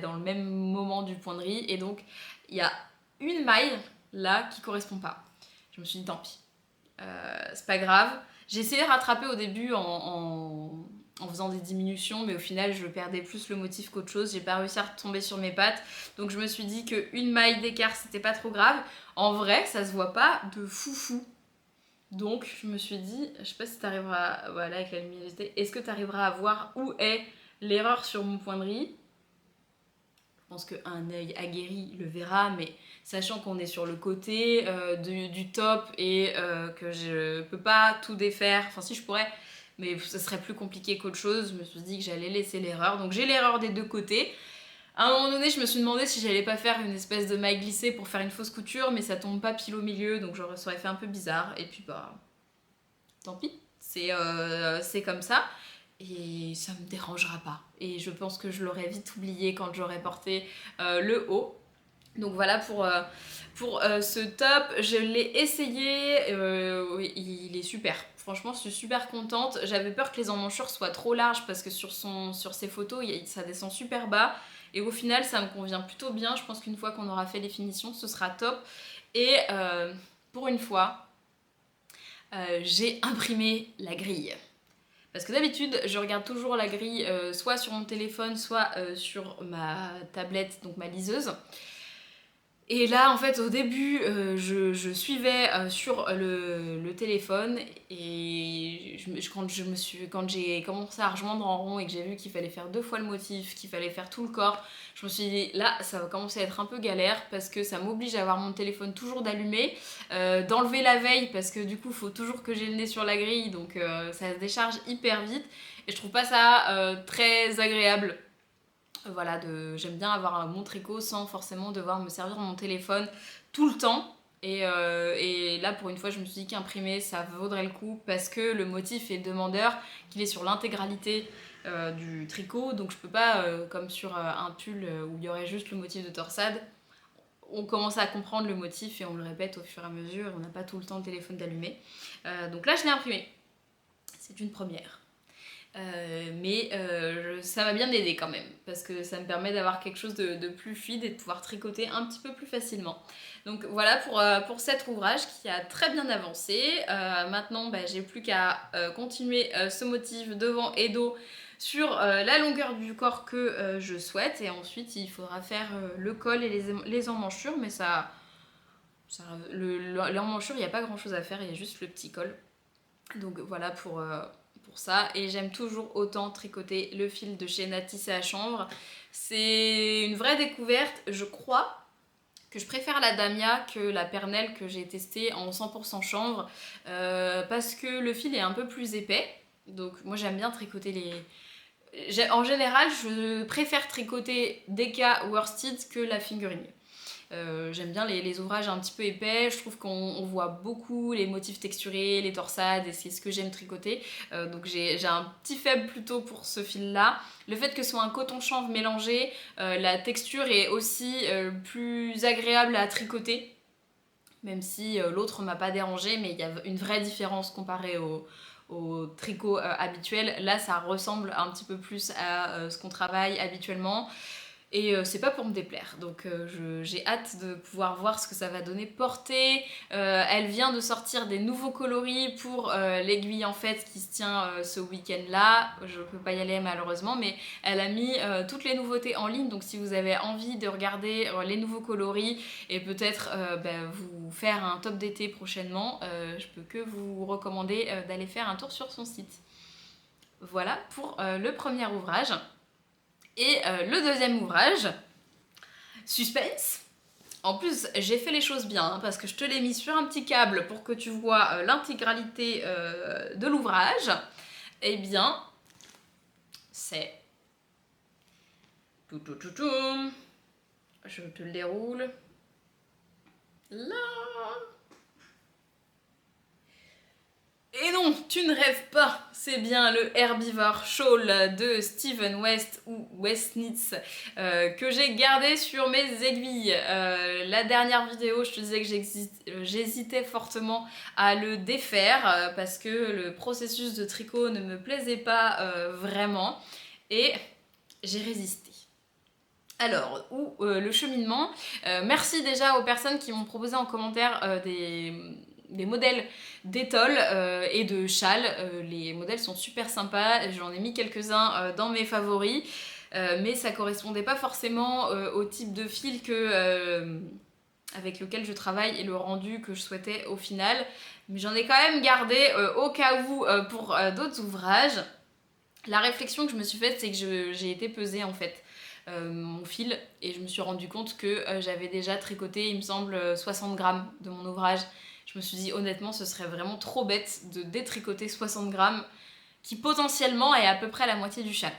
dans le même moment du point de riz, et donc il y a une maille là qui correspond pas. Je me suis dit tant pis, c'est pas grave. J'ai essayé de rattraper au début en faisant des diminutions, mais au final je perdais plus le motif qu'autre chose, j'ai pas réussi à retomber sur mes pattes, donc je me suis dit qu'une maille d'écart c'était pas trop grave. En vrai ça se voit pas de foufou, donc je me suis dit, je sais pas si t'arriveras, voilà avec la luminosité, est-ce que t'arriveras à voir où est l'erreur sur mon point de riz? Je pense qu'un œil aguerri le verra, mais sachant qu'on est sur le côté du top et que je peux pas tout défaire, enfin si je pourrais, mais ce serait plus compliqué qu'autre chose, je me suis dit que j'allais laisser l'erreur. Donc j'ai l'erreur des deux côtés. À un moment donné, je me suis demandé si j'allais pas faire une espèce de maille glissée pour faire une fausse couture, mais ça tombe pas pile au milieu, donc ça aurait fait un peu bizarre. Et puis bah, tant pis, c'est comme ça. Et ça me dérangera pas. Et je pense que je l'aurais vite oublié quand j'aurais porté le haut. Donc voilà pour ce top. Je l'ai essayé, oui, il est super. Franchement, je suis super contente. J'avais peur que les emmanchures soient trop larges parce que sur ses photos, ça descend super bas. Et au final, ça me convient plutôt bien. Je pense qu'une fois qu'on aura fait les finitions, ce sera top. Et pour une fois, j'ai imprimé la grille. Parce que d'habitude, je regarde toujours la grille soit sur mon téléphone, soit sur ma tablette, donc ma liseuse. Et là, en fait, au début, je suivais sur le téléphone et quand j'ai commencé à rejoindre en rond et que j'ai vu qu'il fallait faire 2 fois le motif, qu'il fallait faire tout le corps, je me suis dit là, ça va commencer à être un peu galère parce que ça m'oblige à avoir mon téléphone toujours d'allumé, d'enlever la veille parce que du coup, il faut toujours que j'ai le nez sur la grille, donc ça se décharge hyper vite et je trouve pas ça très agréable. Voilà, j'aime bien avoir mon tricot sans forcément devoir me servir mon téléphone tout le temps. Et là, pour une fois, je me suis dit qu'imprimer, ça vaudrait le coup parce que le motif est demandeur, qu'il est sur l'intégralité du tricot. Donc, je peux pas, comme sur un pull où il y aurait juste le motif de torsade, on commence à comprendre le motif et on le répète au fur et à mesure. On n'a pas tout le temps le téléphone d'allumer. Donc là, je l'ai imprimé. C'est une première. Mais ça m'a bien aidé quand même parce que ça me permet d'avoir quelque chose de plus fluide et de pouvoir tricoter un petit peu plus facilement. Donc voilà pour cet ouvrage qui a très bien avancé. Maintenant j'ai plus qu'à continuer ce motif devant et dos sur la longueur du corps que je souhaite et ensuite il faudra faire le col et les emmanchures, mais l'emmanchure il n'y a pas grand chose à faire, il y a juste le petit col. Donc voilà pour ça, et j'aime toujours autant tricoter le fil de chez Natissé à Chanvre. C'est une vraie découverte, je crois que je préfère la Damia que la Pernelle que j'ai testée en 100% chanvre parce que le fil est un peu plus épais, donc moi j'aime bien tricoter en général je préfère tricoter Deka Worsted que la fingering. J'aime bien les ouvrages un petit peu épais, je trouve qu'on voit beaucoup les motifs texturés, les torsades, et c'est ce que j'aime tricoter. Donc j'ai un petit faible plutôt pour ce fil-là. Le fait que ce soit un coton chanvre mélangé, la texture est aussi plus agréable à tricoter, même si l'autre m'a pas dérangé, mais il y a une vraie différence comparée au tricot habituel. Là, ça ressemble un petit peu plus à ce qu'on travaille habituellement. Et c'est pas pour me déplaire, donc j'ai hâte de pouvoir voir ce que ça va donner portée. Elle vient de sortir des nouveaux coloris pour l'aiguille en fait qui se tient ce week-end là. Je peux pas y aller malheureusement, mais elle a mis toutes les nouveautés en ligne, donc si vous avez envie de regarder les nouveaux coloris et peut-être vous faire un top d'été prochainement, je peux que vous recommander d'aller faire un tour sur son site. Voilà pour le premier ouvrage. Et le deuxième ouvrage, suspense. En plus, j'ai fait les choses bien hein, parce que je te l'ai mis sur un petit câble pour que tu vois l'intégralité de l'ouvrage. Eh bien, c'est... Je te le déroule. Là. Et non, tu ne rêves pas, c'est bien le Herbivore Shawl de Steven West ou Westnitz que j'ai gardé sur mes aiguilles. La dernière vidéo, je te disais que j'hésitais fortement à le défaire parce que le processus de tricot ne me plaisait pas vraiment et j'ai résisté. Alors, le cheminement. Merci déjà aux personnes qui m'ont proposé en commentaire des modèles d'étole et de châles. Les modèles sont super sympas, j'en ai mis quelques-uns dans mes favoris, mais ça correspondait pas forcément au type de fil avec lequel je travaille et le rendu que je souhaitais au final. Mais j'en ai quand même gardé au cas où pour d'autres ouvrages. La réflexion que je me suis faite, c'est que j'ai été pesée en fait. Mon fil et je me suis rendu compte que j'avais déjà tricoté il me semble 60 grammes de mon ouvrage. Je me suis dit honnêtement ce serait vraiment trop bête de détricoter 60 grammes qui potentiellement est à peu près la moitié du châle.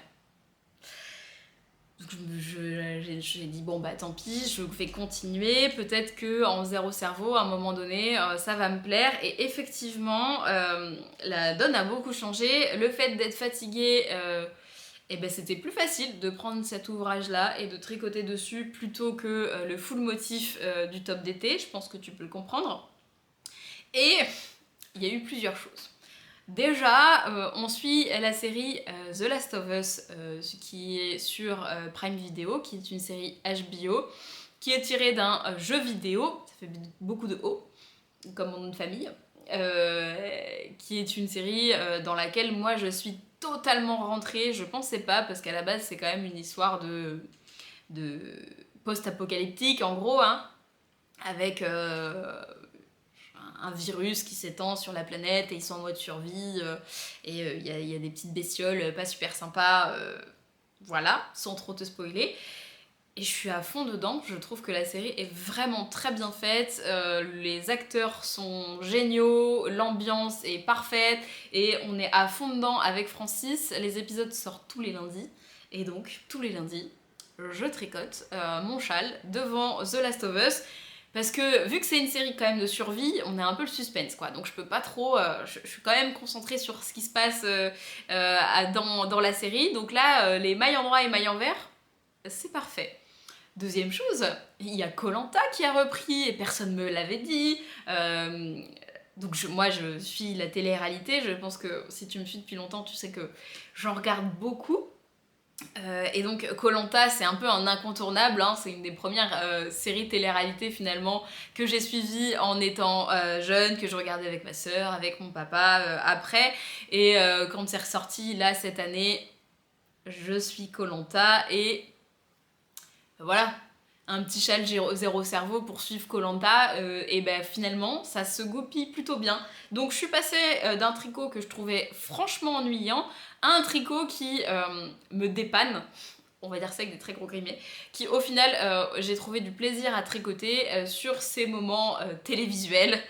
Donc j'ai dit bon bah tant pis, je vais continuer, peut-être que en zéro cerveau à un moment donné ça va me plaire. Et effectivement la donne a beaucoup changé, le fait d'être fatiguée et ben c'était plus facile de prendre cet ouvrage là et de tricoter dessus plutôt que le full motif du top d'été, je pense que tu peux le comprendre. Et il y a eu plusieurs choses. Déjà, on suit la série The Last of Us qui est sur Prime Video, qui est une série HBO, qui est tirée d'un jeu vidéo, ça fait beaucoup de O, comme mon nom de famille, qui est une série dans laquelle moi je suis totalement rentrée. Je pensais pas, parce qu'à la base c'est quand même une histoire de post-apocalyptique en gros, hein. avec un virus qui s'étend sur la planète et ils sont en mode survie et il y a des petites bestioles pas super sympas, voilà, sans trop te spoiler. Et je suis à fond dedans, je trouve que la série est vraiment très bien faite, les acteurs sont géniaux, l'ambiance est parfaite et on est à fond dedans avec Francis. Les épisodes sortent tous les lundis et donc tous les lundis je tricote mon châle devant The Last of Us. Parce que vu que c'est une série quand même de survie, on a un peu le suspense quoi, donc je peux pas trop, je suis quand même concentrée sur ce qui se passe dans la série, donc là les mailles en droit et mailles en vert, c'est parfait. Deuxième chose, il y a koh qui a repris et personne me l'avait dit. Donc moi je suis la télé-réalité, je pense que si tu me suis depuis longtemps, tu sais que j'en regarde beaucoup. Et donc koh c'est un peu un incontournable, hein, c'est une des premières séries télé-réalité finalement que j'ai suivies en étant jeune, que je regardais avec ma soeur, avec mon papa après. Et quand c'est ressorti là cette année, je suis koh et voilà, un petit châle zéro cerveau pour suivre koh et ben finalement ça se goupille plutôt bien. Donc je suis passée d'un tricot que je trouvais franchement ennuyant à un tricot qui me dépanne, on va dire ça avec des très gros guillemets, qui au final j'ai trouvé du plaisir à tricoter sur ces moments télévisuels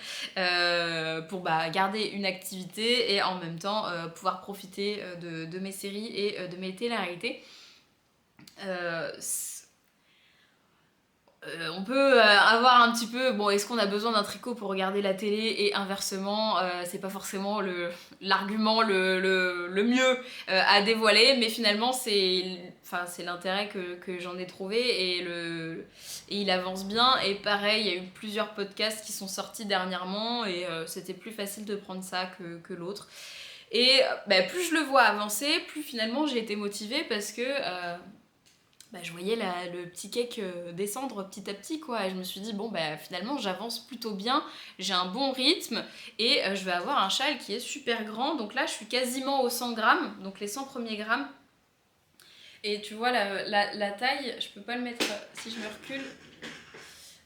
pour garder une activité et en même temps pouvoir profiter de mes séries et de mes télé-réalités. On peut avoir un petit peu, bon, est-ce qu'on a besoin d'un tricot pour regarder la télé et inversement, c'est pas forcément l'argument le mieux à dévoiler, mais finalement c'est l'intérêt que j'en ai trouvé et il avance bien. Et pareil, il y a eu plusieurs podcasts qui sont sortis dernièrement et c'était plus facile de prendre ça que l'autre. Et plus je le vois avancer, plus finalement j'ai été motivée parce que je voyais le petit cake descendre petit à petit quoi, et je me suis dit bon finalement j'avance plutôt bien, j'ai un bon rythme et je vais avoir un châle qui est super grand. Donc là je suis quasiment aux 100 grammes, donc les 100 premiers grammes, et tu vois la taille, je peux pas le mettre si je me recule,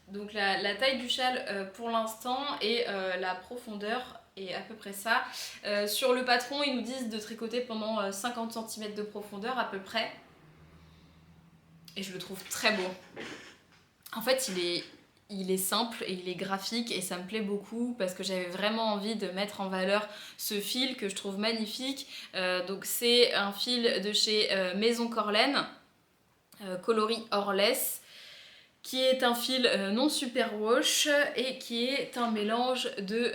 donc la taille du châle pour l'instant et la profondeur est à peu près ça. Sur le patron ils nous disent de tricoter pendant 50 cm de profondeur à peu près. Et je le trouve très beau. En fait, il est simple et il est graphique et ça me plaît beaucoup parce que j'avais vraiment envie de mettre en valeur ce fil que je trouve magnifique. Donc c'est un fil de chez Maison Corlaine, coloris Orless, qui est un fil non superwash et qui est un mélange de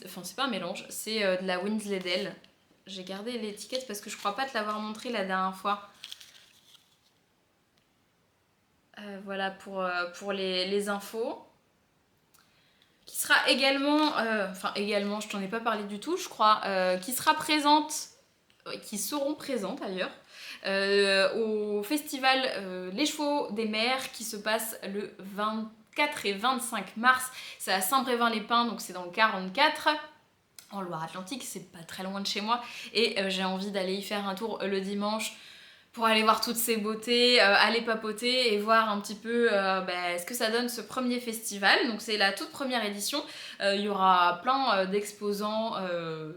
enfin c'est pas un mélange, c'est de la Wensleydale. J'ai gardé l'étiquette parce que je crois pas te l'avoir montré la dernière fois. Voilà pour les infos. Qui sera également, également, je t'en ai pas parlé du tout, je crois, qui sera présente, qui seront présentes d'ailleurs, au festival Les Chevaux des Mers qui se passe le 24 et 25 mars. C'est à Saint-Brévin-les-Pins, donc c'est dans le 44. En Loire-Atlantique, c'est pas très loin de chez moi, et j'ai envie d'aller y faire un tour le dimanche pour aller voir toutes ces beautés, aller papoter et voir un petit peu ce que ça donne ce premier festival. Donc c'est la toute première édition, il y aura plein d'exposants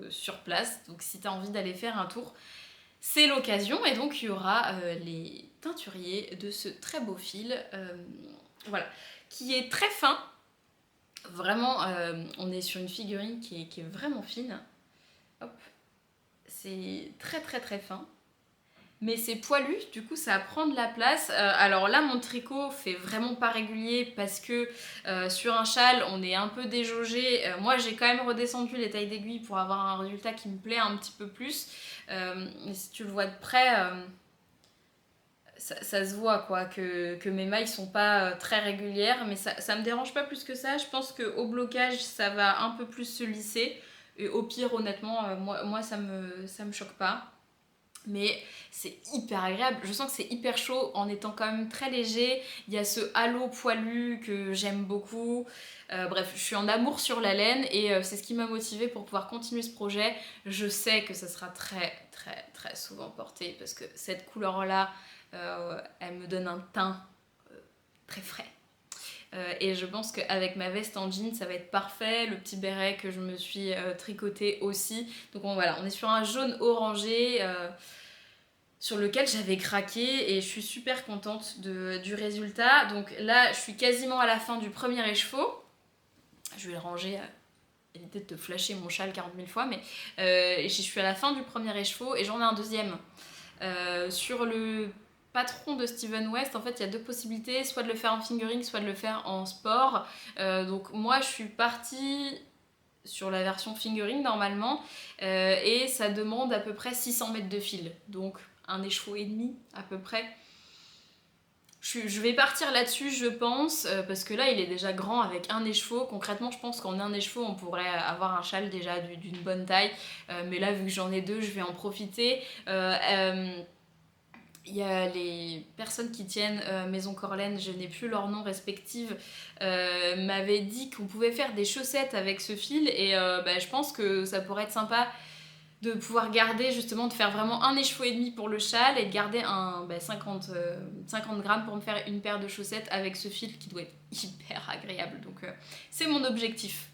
sur place, donc si tu as envie d'aller faire un tour, c'est l'occasion. Et donc il y aura les teinturiers de ce très beau fil, voilà, qui est très fin. Vraiment, on est sur une figurine qui est vraiment fine. Hop. C'est très très très fin. Mais c'est poilu, du coup ça prend de la place. Alors là mon tricot fait vraiment pas régulier parce que sur un châle on est un peu déjaugé. Moi j'ai quand même redescendu les tailles d'aiguille pour avoir un résultat qui me plaît un petit peu plus. Mais si tu le vois de près, ça se voit quoi, que mes mailles sont pas très régulières, mais ça me dérange pas plus que ça. Je pense qu'au blocage ça va un peu plus se lisser. Et au pire honnêtement, moi ça me choque pas. Mais c'est hyper agréable, je sens que c'est hyper chaud en étant quand même très léger. Il y a ce halo poilu que j'aime beaucoup. Bref, je suis en amour sur la laine et c'est ce qui m'a motivée pour pouvoir continuer ce projet. Je sais que ça sera très très très souvent porté parce que cette couleur là elle me donne un teint très frais. Et je pense qu'avec ma veste en jean ça va être parfait, le petit béret que je me suis tricoté aussi. Donc voilà, on est sur un jaune orangé sur lequel j'avais craqué et je suis super contente du résultat. Donc là je suis quasiment à la fin du premier écheveau. Je vais le ranger, éviter de te flasher mon châle 40 000 fois, mais je suis à la fin du premier écheveau et j'en ai un deuxième. Sur le patron de Steven West, en fait, il y a deux possibilités, soit de le faire en fingering, soit de le faire en sport. Donc moi, je suis partie sur la version fingering normalement, et ça demande à peu près 600 mètres de fil, donc un écheveau et demi à peu près. Je vais partir là-dessus, je pense, parce que là, il est déjà grand avec un écheveau. Concrètement, je pense qu'en un écheveau, on pourrait avoir un châle déjà d'une bonne taille. Mais là, vu que j'en ai deux, je vais en profiter. Il y a les personnes qui tiennent Maison Corlaine, je n'ai plus leurs noms respectifs, m'avaient dit qu'on pouvait faire des chaussettes avec ce fil. Et je pense que ça pourrait être sympa de pouvoir garder, justement, de faire vraiment un écheveau et demi pour le châle et de garder 50 grammes pour me faire une paire de chaussettes avec ce fil qui doit être hyper agréable. Donc c'est mon objectif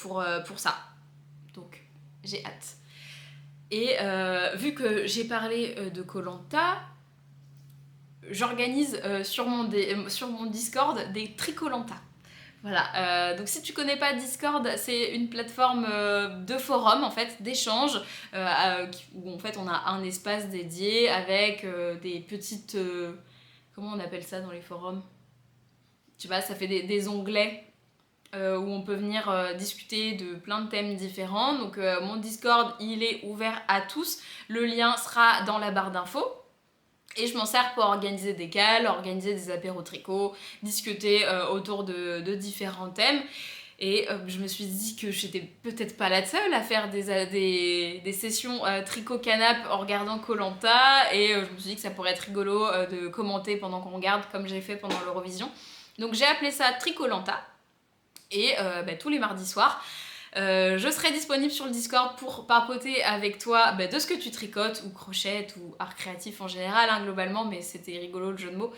pour ça. Donc j'ai hâte. Et vu que j'ai parlé de Koh Lanta, j'organise sur mon Discord des Trikolanta. Voilà, donc si tu connais pas Discord, c'est une plateforme de forum en fait, d'échange, où en fait on a un espace dédié avec des petites... comment on appelle ça dans les forums? Tu vois, ça fait des onglets où on peut venir discuter de plein de thèmes différents. Donc mon Discord, il est ouvert à tous. Le lien sera dans la barre d'infos. Et je m'en sers pour organiser des cals, organiser des apéros tricot, discuter autour de différents thèmes. Et je me suis dit que j'étais peut-être pas la seule à faire des sessions tricot canap en regardant Koh Lanta. Et je me suis dit que ça pourrait être rigolo de commenter pendant qu'on regarde, comme j'ai fait pendant l'Eurovision. Donc j'ai appelé ça Trico Lanta. Et tous les mardis soirs, je serai disponible sur le Discord pour papoter avec toi de ce que tu tricotes ou crochettes ou art créatif en général, hein, globalement, mais c'était rigolo le jeu de mots.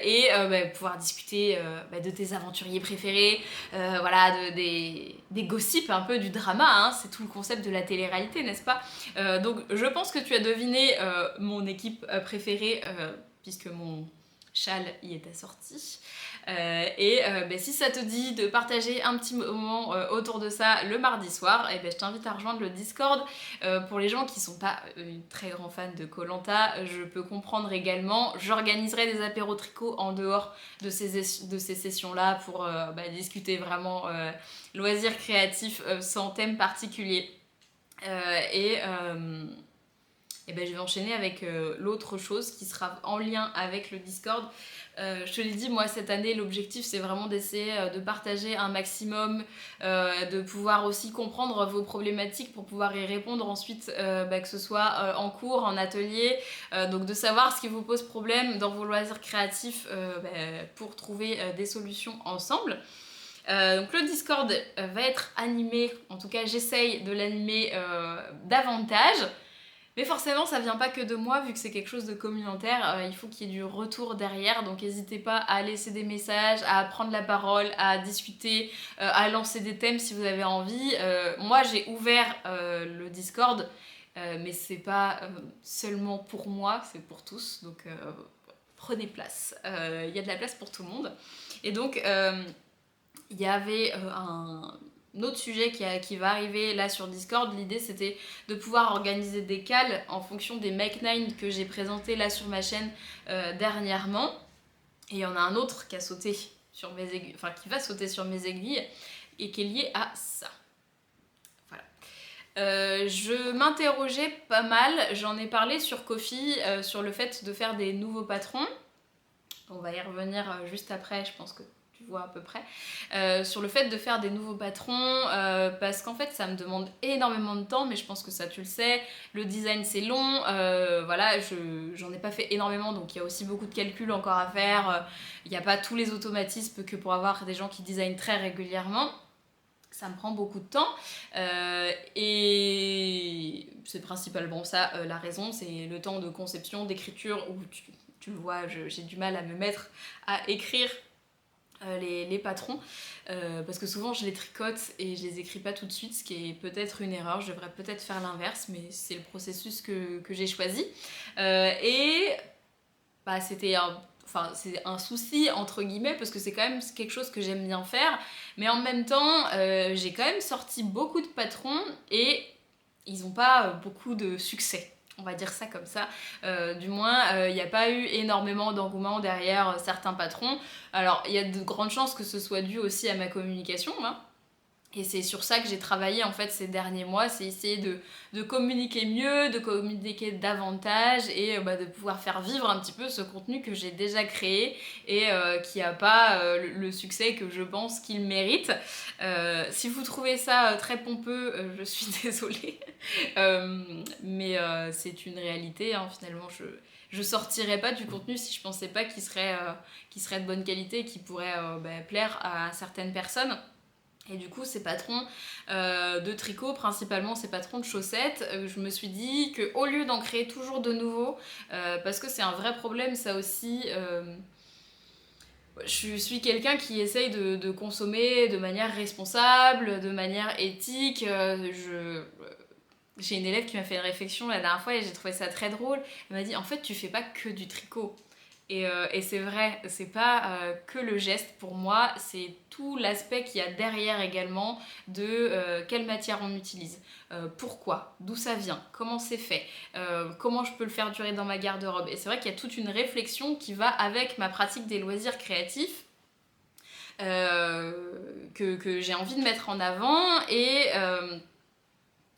Et pouvoir discuter de tes aventuriers préférés, voilà, des gossips, un peu du drama, hein, c'est tout le concept de la télé-réalité, n'est-ce pas? Donc je pense que tu as deviné mon équipe préférée, puisque mon châle y est assorti. Si ça te dit de partager un petit moment autour de ça le mardi soir, je t'invite à rejoindre le Discord. Pour les gens qui sont pas très grands fans de Koh Lanta, je peux comprendre également. J'organiserai des apéros tricot en dehors de ces sessions-là pour discuter vraiment loisirs créatifs sans thème particulier. Je vais enchaîner avec l'autre chose qui sera en lien avec le Discord. Je te l'ai dit, moi cette année l'objectif c'est vraiment d'essayer de partager un maximum, de pouvoir aussi comprendre vos problématiques pour pouvoir y répondre ensuite, que ce soit en cours, en atelier, donc de savoir ce qui vous pose problème dans vos loisirs créatifs pour trouver des solutions ensemble. Donc le Discord va être animé, en tout cas j'essaye de l'animer davantage. Mais forcément, ça vient pas que de moi, vu que c'est quelque chose de communautaire, il faut qu'il y ait du retour derrière, donc n'hésitez pas à laisser des messages, à prendre la parole, à discuter, à lancer des thèmes si vous avez envie. Moi, j'ai ouvert le Discord, mais c'est pas seulement pour moi, c'est pour tous, donc prenez place. Il y a de la place pour tout le monde. Et donc, il y avait un autre sujet qui va arriver là sur Discord. L'idée c'était de pouvoir organiser des cals en fonction des Make 9 que j'ai présenté là sur ma chaîne dernièrement. Et il y en a un autre qui a sauté sur mes aiguilles, enfin qui va sauter sur mes aiguilles et qui est lié à ça. Voilà. Je m'interrogeais pas mal, j'en ai parlé sur Ko-fi, sur le fait de faire des nouveaux patrons. On va y revenir juste après, je pense que tu vois à peu près, sur le fait de faire des nouveaux patrons, parce qu'en fait ça me demande énormément de temps, mais je pense que ça tu le sais, le design c'est long, voilà, j'en ai pas fait énormément, donc il y a aussi beaucoup de calculs encore à faire, il n'y a pas tous les automatismes que pour avoir des gens qui designent très régulièrement. Ça me prend beaucoup de temps, et c'est principalement ça la raison, c'est le temps de conception, d'écriture, où tu le vois, j'ai du mal à me mettre à écrire les patrons, parce que souvent je les tricote et je les écris pas tout de suite, ce qui est peut-être une erreur. Je devrais peut-être faire l'inverse, mais c'est le processus que j'ai choisi. Et bah, c'est un souci entre guillemets, parce que c'est quand même quelque chose que j'aime bien faire, mais en même temps j'ai quand même sorti beaucoup de patrons et ils n'ont pas beaucoup de succès. On va dire ça comme ça. Du moins, il n'y a pas eu énormément d'engouement derrière certains patrons. Alors, il y a de grandes chances que ce soit dû aussi à ma communication, hein. Et c'est sur ça que j'ai travaillé en fait ces derniers mois, c'est essayer de communiquer mieux, de communiquer davantage et de pouvoir faire vivre un petit peu ce contenu que j'ai déjà créé et qui n'a pas le succès que je pense qu'il mérite. Si vous trouvez ça très pompeux, je suis désolée. Mais c'est une réalité, hein. Finalement, je sortirais pas du contenu si je pensais pas qu'il serait de bonne qualité, qui pourrait plaire à certaines personnes. Et du coup, ces patrons de tricot, principalement ces patrons de chaussettes, je me suis dit qu'au lieu d'en créer toujours de nouveaux, parce que c'est un vrai problème ça aussi, je suis quelqu'un qui essaye de consommer de manière responsable, de manière éthique. J'ai une élève qui m'a fait une réflexion la dernière fois et j'ai trouvé ça très drôle. Elle m'a dit en fait tu fais pas que du tricot. Et c'est vrai, c'est pas que le geste pour moi, c'est tout l'aspect qu'il y a derrière également de quelle matière on utilise, pourquoi, d'où ça vient, comment c'est fait, comment je peux le faire durer dans ma garde-robe. Et c'est vrai qu'il y a toute une réflexion qui va avec ma pratique des loisirs créatifs. Que j'ai envie de mettre en avant et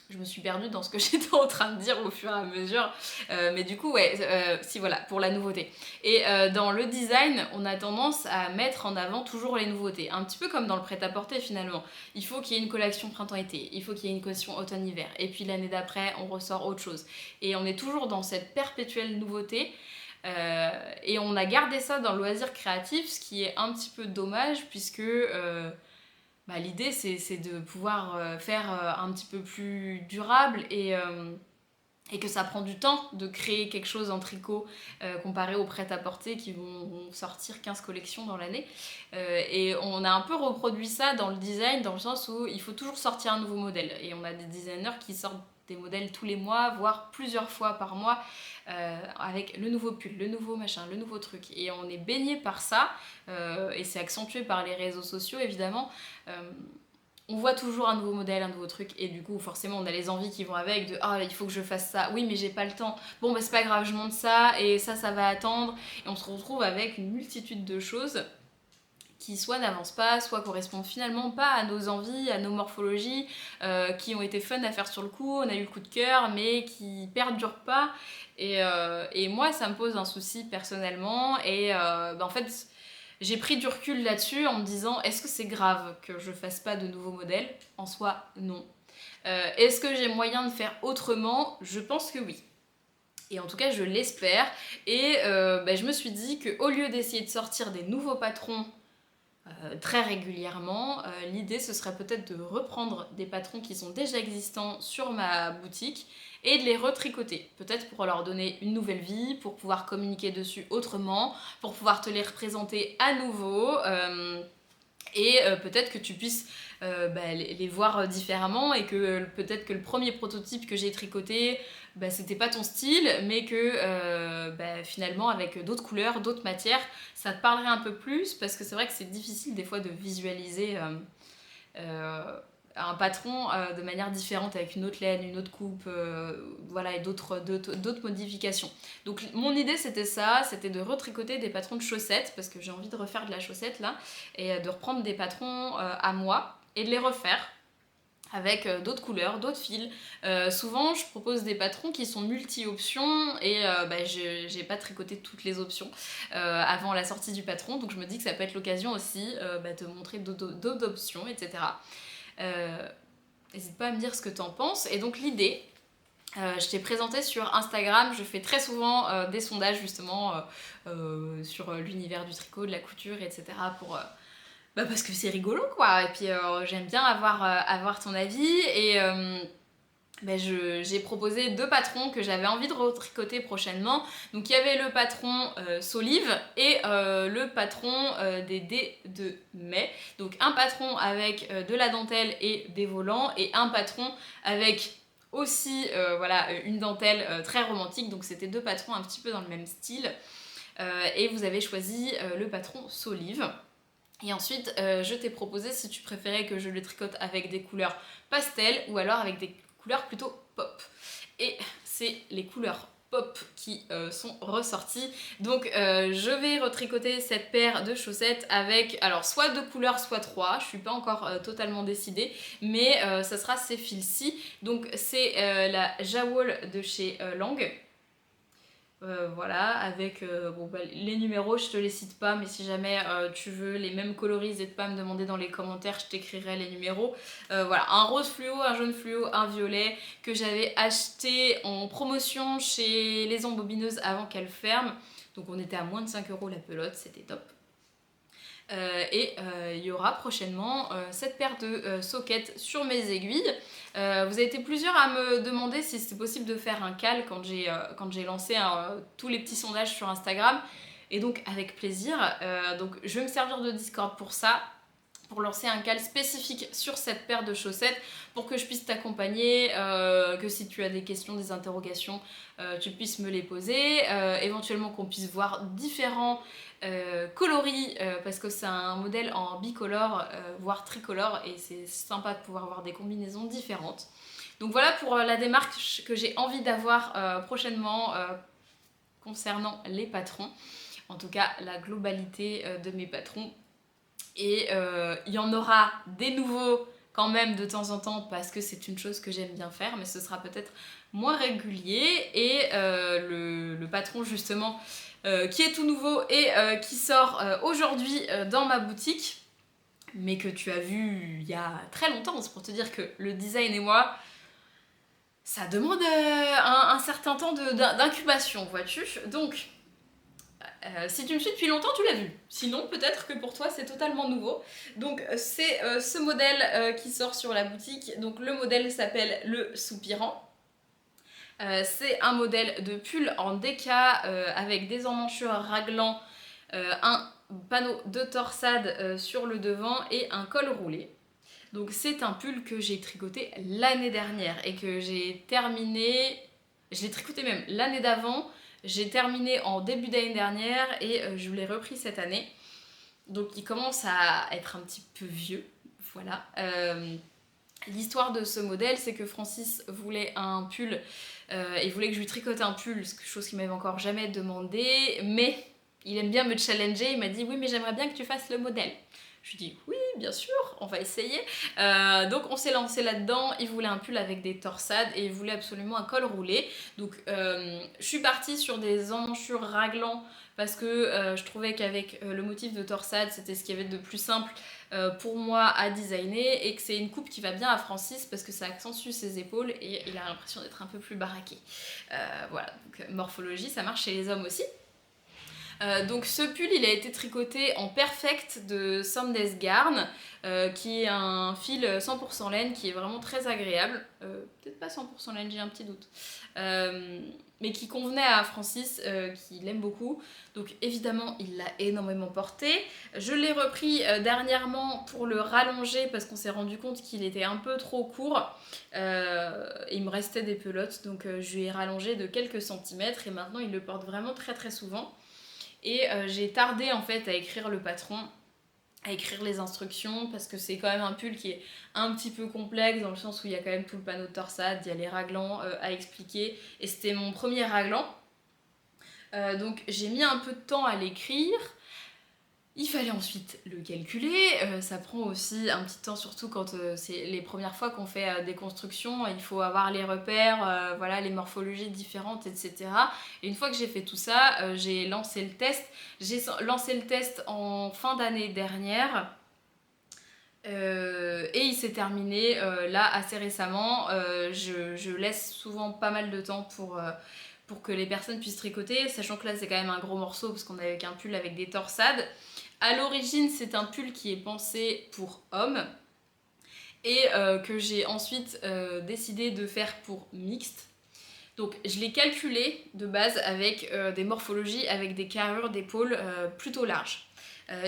je me suis perdue dans ce que j'étais en train de dire au fur et à mesure. Mais du coup, ouais, si voilà, pour la nouveauté. Et dans le design, on a tendance à mettre en avant toujours les nouveautés. Un petit peu comme dans le prêt-à-porter finalement. Il faut qu'il y ait une collection printemps-été, il faut qu'il y ait une collection automne-hiver. Et puis l'année d'après, on ressort autre chose. Et on est toujours dans cette perpétuelle nouveauté. Et on a gardé ça dans le loisir créatif, ce qui est un petit peu dommage puisque... l'idée c'est de pouvoir faire un petit peu plus durable et que ça prend du temps de créer quelque chose en tricot comparé au prêt-à-porter qui vont sortir 15 collections dans l'année. Et on a un peu reproduit ça dans le design, dans le sens où il faut toujours sortir un nouveau modèle. Et on a des designers qui sortent des modèles tous les mois, voire plusieurs fois par mois, avec le nouveau pull, le nouveau machin, le nouveau truc. Et on est baigné par ça, et c'est accentué par les réseaux sociaux évidemment. On voit toujours un nouveau modèle, un nouveau truc, et du coup forcément on a les envies qui vont avec, de ah il faut que je fasse ça, oui mais j'ai pas le temps, bon c'est pas grave je monte ça, et ça va attendre, et on se retrouve avec une multitude de choses qui soit n'avancent pas, soit correspondent finalement pas à nos envies, à nos morphologies, qui ont été fun à faire sur le coup, on a eu le coup de cœur, mais qui perdurent pas, et moi ça me pose un souci personnellement, et en fait j'ai pris du recul là-dessus en me disant est-ce que c'est grave que je fasse pas de nouveaux modèles? En soi, non. Est-ce que j'ai moyen de faire autrement? Je pense que oui. Et en tout cas, je l'espère. Et je me suis dit qu'au lieu d'essayer de sortir des nouveaux patrons très régulièrement, l'idée ce serait peut-être de reprendre des patrons qui sont déjà existants sur ma boutique et de les retricoter, peut-être pour leur donner une nouvelle vie, pour pouvoir communiquer dessus autrement, pour pouvoir te les représenter à nouveau, et peut-être que tu puisses les voir différemment, et que peut-être que le premier prototype que j'ai tricoté, c'était pas ton style, mais que finalement avec d'autres couleurs, d'autres matières, ça te parlerait un peu plus, parce que c'est vrai que c'est difficile des fois de visualiser un patron de manière différente, avec une autre laine, une autre coupe, et d'autres modifications. Donc mon idée c'était ça, c'était de retricoter des patrons de chaussettes, parce que j'ai envie de refaire de la chaussette là, et de reprendre des patrons à moi, et de les refaire avec d'autres couleurs, d'autres fils. Souvent je propose des patrons qui sont multi-options, et j'ai pas tricoté toutes les options avant la sortie du patron, donc je me dis que ça peut être l'occasion aussi de montrer d'autres options, etc. N'hésite pas à me dire ce que t'en penses. Et donc l'idée, je t'ai présenté sur Instagram, je fais très souvent des sondages justement sur l'univers du tricot, de la couture, etc. pour... parce que c'est rigolo quoi, et puis j'aime bien avoir ton avis, et j'ai proposé 2 patrons que j'avais envie de retricoter prochainement. Donc il y avait le patron Solive et le patron des dés de mai. Donc un patron avec de la dentelle et des volants, et un patron avec aussi voilà, une dentelle très romantique. Donc c'était 2 patrons un petit peu dans le même style. Et vous avez choisi le patron Solive. Et ensuite, je t'ai proposé si tu préférais que je le tricote avec des couleurs pastel ou alors avec des couleurs plutôt pop. Et c'est les couleurs pop qui sont ressorties. Donc je vais retricoter cette paire de chaussettes avec alors soit 2 couleurs, soit 3. Je suis pas encore totalement décidée, mais ça sera ces fils-ci. Donc c'est la Jawol de chez Lang. Voilà, avec bon, bah, les numéros, je te les cite pas, mais si jamais tu veux les mêmes coloris, n'hésite pas à me demander dans les commentaires, je t'écrirai les numéros. Voilà, un rose fluo, un jaune fluo, un violet que j'avais acheté en promotion chez les embobineuses avant qu'elles ferment. Donc on était à moins de 5 € la pelote, c'était top. Et il y aura prochainement cette paire de sockets sur mes aiguilles. Vous avez été plusieurs à me demander si c'était possible de faire un cal quand j'ai lancé tous les petits sondages sur Instagram. Et donc avec plaisir. Donc je vais me servir de Discord pour ça, pour lancer un cal spécifique sur cette paire de chaussettes pour que je puisse t'accompagner, que si tu as des questions, des interrogations, tu puisses me les poser, éventuellement qu'on puisse voir différents coloris, parce que c'est un modèle en bicolore, voire tricolore, et c'est sympa de pouvoir avoir des combinaisons différentes. Donc voilà pour la démarche que j'ai envie d'avoir prochainement concernant les patrons, en tout cas la globalité de mes patrons. Et il y en aura des nouveaux quand même de temps en temps parce que c'est une chose que j'aime bien faire, mais ce sera peut-être moins régulier. Et le patron justement qui est tout nouveau et qui sort aujourd'hui dans ma boutique, mais que tu as vu il y a très longtemps, c'est pour te dire que le design et moi, ça demande un certain temps d'incubation, vois-tu. Donc si tu me suis depuis longtemps, tu l'as vu. Sinon, peut-être que pour toi, c'est totalement nouveau. Donc, c'est ce modèle qui sort sur la boutique. Donc, le modèle s'appelle le Soupirant. C'est un modèle de pull en déca avec des emmanchures raglant, un panneau de torsade sur le devant et un col roulé. Donc, c'est un pull que j'ai tricoté l'année dernière et que j'ai terminé... Je l'ai tricoté même l'année d'avant. J'ai terminé en début d'année dernière et je l'ai repris cette année. Donc il commence à être un petit peu vieux. Voilà. L'histoire de ce modèle, c'est que Francis voulait un pull. Il voulait que je lui tricote un pull, chose qu'il m'avait encore jamais demandé. Mais il aime bien me challenger. Il m'a dit oui, mais j'aimerais bien que tu fasses le modèle. Je lui dis oui, bien sûr, on va essayer. Donc on s'est lancé là-dedans. Il voulait un pull avec des torsades et il voulait absolument un col roulé. Donc je suis partie sur des emmanchures raglants parce que je trouvais qu'avec le motif de torsade, c'était ce qu'il y avait de plus simple pour moi à designer, et que c'est une coupe qui va bien à Francis parce que ça accentue ses épaules et il a l'impression d'être un peu plus baraqué. Voilà, donc morphologie, ça marche chez les hommes aussi. Donc ce pull, il a été tricoté en Perfect de Sandnesgarn, qui est un fil 100% laine qui est vraiment très agréable. Peut-être pas 100% laine, j'ai un petit doute. Mais qui convenait à Francis, qui l'aime beaucoup. Donc évidemment, il l'a énormément porté. Je l'ai repris dernièrement pour le rallonger parce qu'on s'est rendu compte qu'il était un peu trop court. Il me restait des pelotes, donc je lui ai rallongé de quelques centimètres et maintenant il le porte vraiment très très souvent. Et j'ai tardé en fait à écrire le patron, à écrire les instructions, parce que c'est quand même un pull qui est un petit peu complexe dans le sens où il y a quand même tout le panneau de torsade, il y a les raglans à expliquer, et c'était mon premier raglan. Donc j'ai mis un peu de temps à l'écrire. Il fallait ensuite le calculer, ça prend aussi un petit temps, surtout quand c'est les premières fois qu'on fait des constructions, il faut avoir les repères, voilà, les morphologies différentes, etc. Et une fois que j'ai fait tout ça, j'ai lancé le test. J'ai lancé le test en fin d'année dernière, et il s'est terminé là assez récemment. Je laisse souvent pas mal de temps pour que les personnes puissent tricoter, sachant que là c'est quand même un gros morceau parce qu'on est avec un pull avec des torsades. À l'origine, c'est un pull qui est pensé pour hommes. et que j'ai ensuite décidé de faire pour mixte. Donc je l'ai calculé de base avec des morphologies, avec des carrures d'épaule plutôt larges.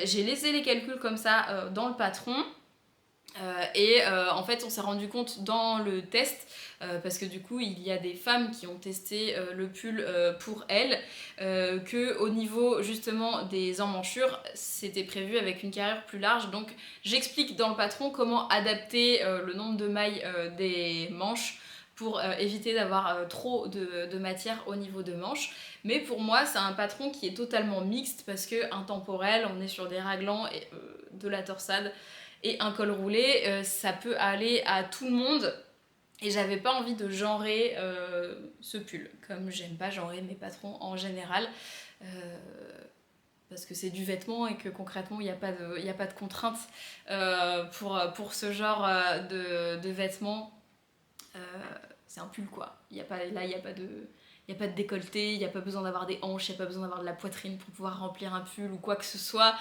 J'ai laissé les calculs comme ça dans le patron. En fait on s'est rendu compte dans le test parce que du coup il y a des femmes qui ont testé le pull pour elles que au niveau justement des emmanchures c'était prévu avec une carrure plus large, donc j'explique dans le patron comment adapter le nombre de mailles des manches pour éviter d'avoir trop de matière au niveau de manches. Mais pour moi c'est un patron qui est totalement mixte parce que intemporel, on est sur des raglans et de la torsade et un col roulé, ça peut aller à tout le monde. Et j'avais pas envie de genrer ce pull, comme j'aime pas genrer mes patrons en général. Parce que c'est du vêtement et que concrètement il n'y a pas de contrainte pour ce genre de vêtements. C'est un pull quoi. Il n'y a pas de décolleté, il n'y a pas besoin d'avoir des hanches, il n'y a pas besoin d'avoir de la poitrine pour pouvoir remplir un pull ou quoi que ce soit.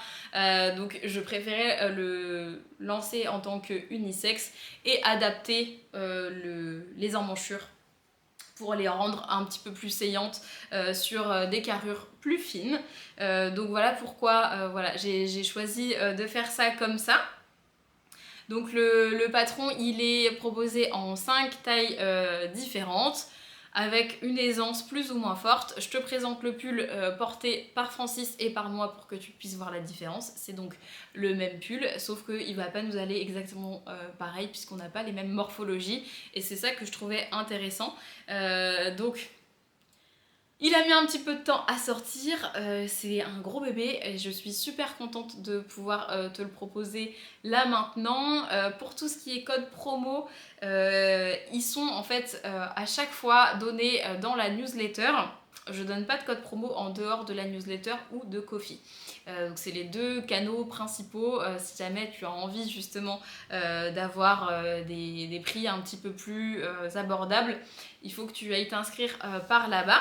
Donc je préférais le lancer en tant que unisexe et adapter les emmanchures pour les rendre un petit peu plus saillantes sur des carrures plus fines. Donc voilà pourquoi j'ai choisi de faire ça comme ça. Donc le patron il est proposé en 5 tailles différentes avec une aisance plus ou moins forte. Je te présente le pull porté par Francis et par moi pour que tu puisses voir la différence. C'est donc le même pull, sauf qu'il ne va pas nous aller exactement pareil puisqu'on n'a pas les mêmes morphologies. Et c'est ça que je trouvais intéressant. Donc il a mis un petit peu de temps à sortir, c'est un gros bébé et je suis super contente de pouvoir te le proposer là maintenant. Pour tout ce qui est code promo, ils sont en fait à chaque fois donnés dans la newsletter. Je donne pas de code promo en dehors de la newsletter ou de Ko-fi. Donc c'est les deux canaux principaux si jamais tu as envie justement d'avoir des prix un petit peu plus abordables. Il faut que tu ailles t'inscrire par là-bas.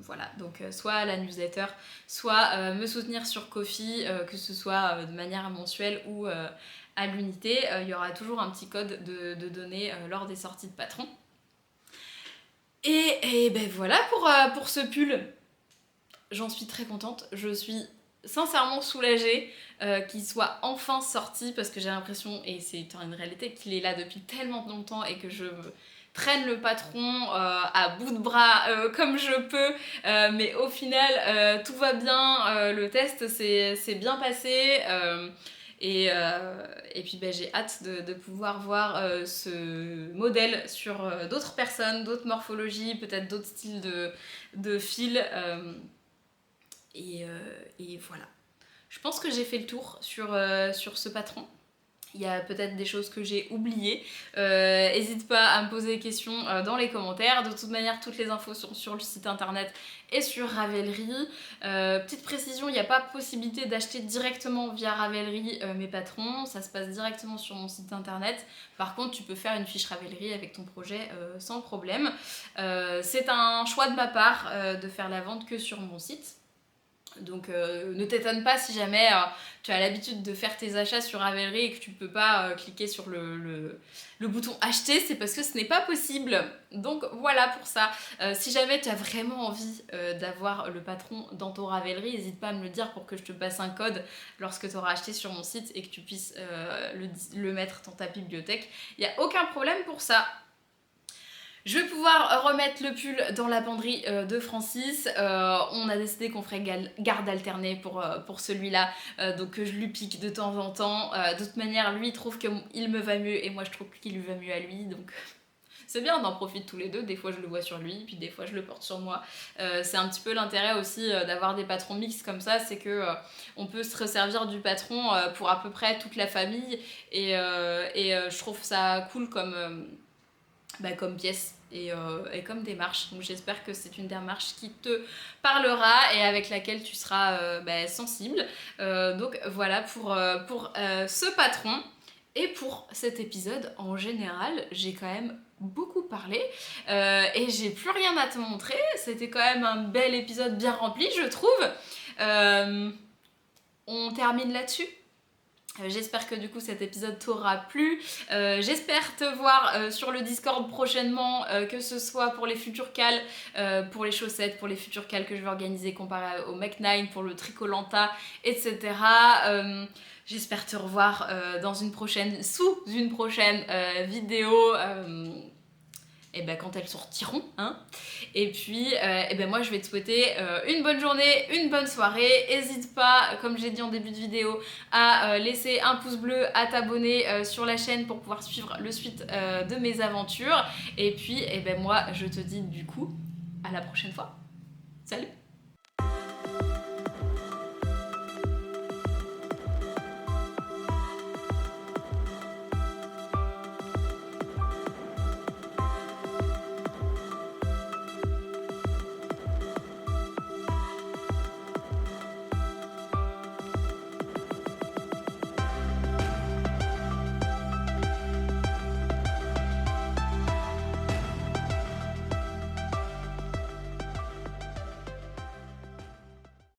Voilà, donc soit la newsletter, soit me soutenir sur Ko-fi, que ce soit de manière mensuelle ou à l'unité, il y aura toujours un petit code de donner lors des sorties de patron. Et ben voilà pour ce pull, j'en suis très contente, je suis sincèrement soulagée qu'il soit enfin sorti parce que j'ai l'impression, et c'est une réalité, qu'il est là depuis tellement longtemps et que je traîne le patron à bout de bras comme je peux, mais au final tout va bien, le test s'est bien passé et puis ben, j'ai hâte de pouvoir voir ce modèle sur d'autres personnes, d'autres morphologies, peut-être d'autres styles de fils et voilà. Je pense que j'ai fait le tour sur ce patron. Il y a peut-être des choses que j'ai oubliées. N'hésite pas à me poser des questions dans les commentaires. De toute manière, toutes les infos sont sur le site internet et sur Ravelry. Petite précision, il n'y a pas possibilité d'acheter directement via Ravelry mes patrons. Ça se passe directement sur mon site internet. Par contre, tu peux faire une fiche Ravelry avec ton projet sans problème. C'est un choix de ma part de faire la vente que sur mon site. Donc ne t'étonne pas si jamais tu as l'habitude de faire tes achats sur Ravelry et que tu peux pas cliquer sur le bouton acheter, c'est parce que ce n'est pas possible. Donc voilà pour ça. Si jamais tu as vraiment envie d'avoir le patron dans ton Ravelry, n'hésite pas à me le dire pour que je te passe un code lorsque tu auras acheté sur mon site et que tu puisses le mettre dans ta bibliothèque. Il n'y a aucun problème pour ça. Je vais pouvoir remettre le pull dans la penderie de Francis. On a décidé qu'on ferait garde alternée pour celui-là, donc que je lui pique de temps en temps. De toute manière, lui il trouve qu'il me va mieux et moi je trouve qu'il lui va mieux à lui, donc c'est bien, on en profite tous les deux. Des fois je le vois sur lui, puis des fois je le porte sur moi. C'est un petit peu l'intérêt aussi d'avoir des patrons mixtes comme ça, c'est que on peut se resservir du patron pour à peu près toute la famille et je trouve ça cool comme pièce et comme démarche. Donc j'espère que c'est une démarche qui te parlera et avec laquelle tu seras sensible. Donc voilà pour ce patron. Et pour cet épisode, en général, j'ai quand même beaucoup parlé et j'ai plus rien à te montrer. C'était quand même un bel épisode bien rempli, je trouve. On termine là-dessus. J'espère que du coup cet épisode t'aura plu. J'espère te voir sur le Discord prochainement, que ce soit pour les futurs cals, pour les chaussettes, pour les futurs cals que je vais organiser comparé au Mac9, pour le Tricolanta, etc. J'espère te revoir sous une prochaine vidéo. Et ben quand elles sortiront, hein. Et puis moi je vais te souhaiter une bonne journée, une bonne soirée. N'hésite pas, comme j'ai dit en début de vidéo, à laisser un pouce bleu, à t'abonner sur la chaîne pour pouvoir suivre le suite de mes aventures. Et puis moi je te dis du coup à la prochaine fois. Salut!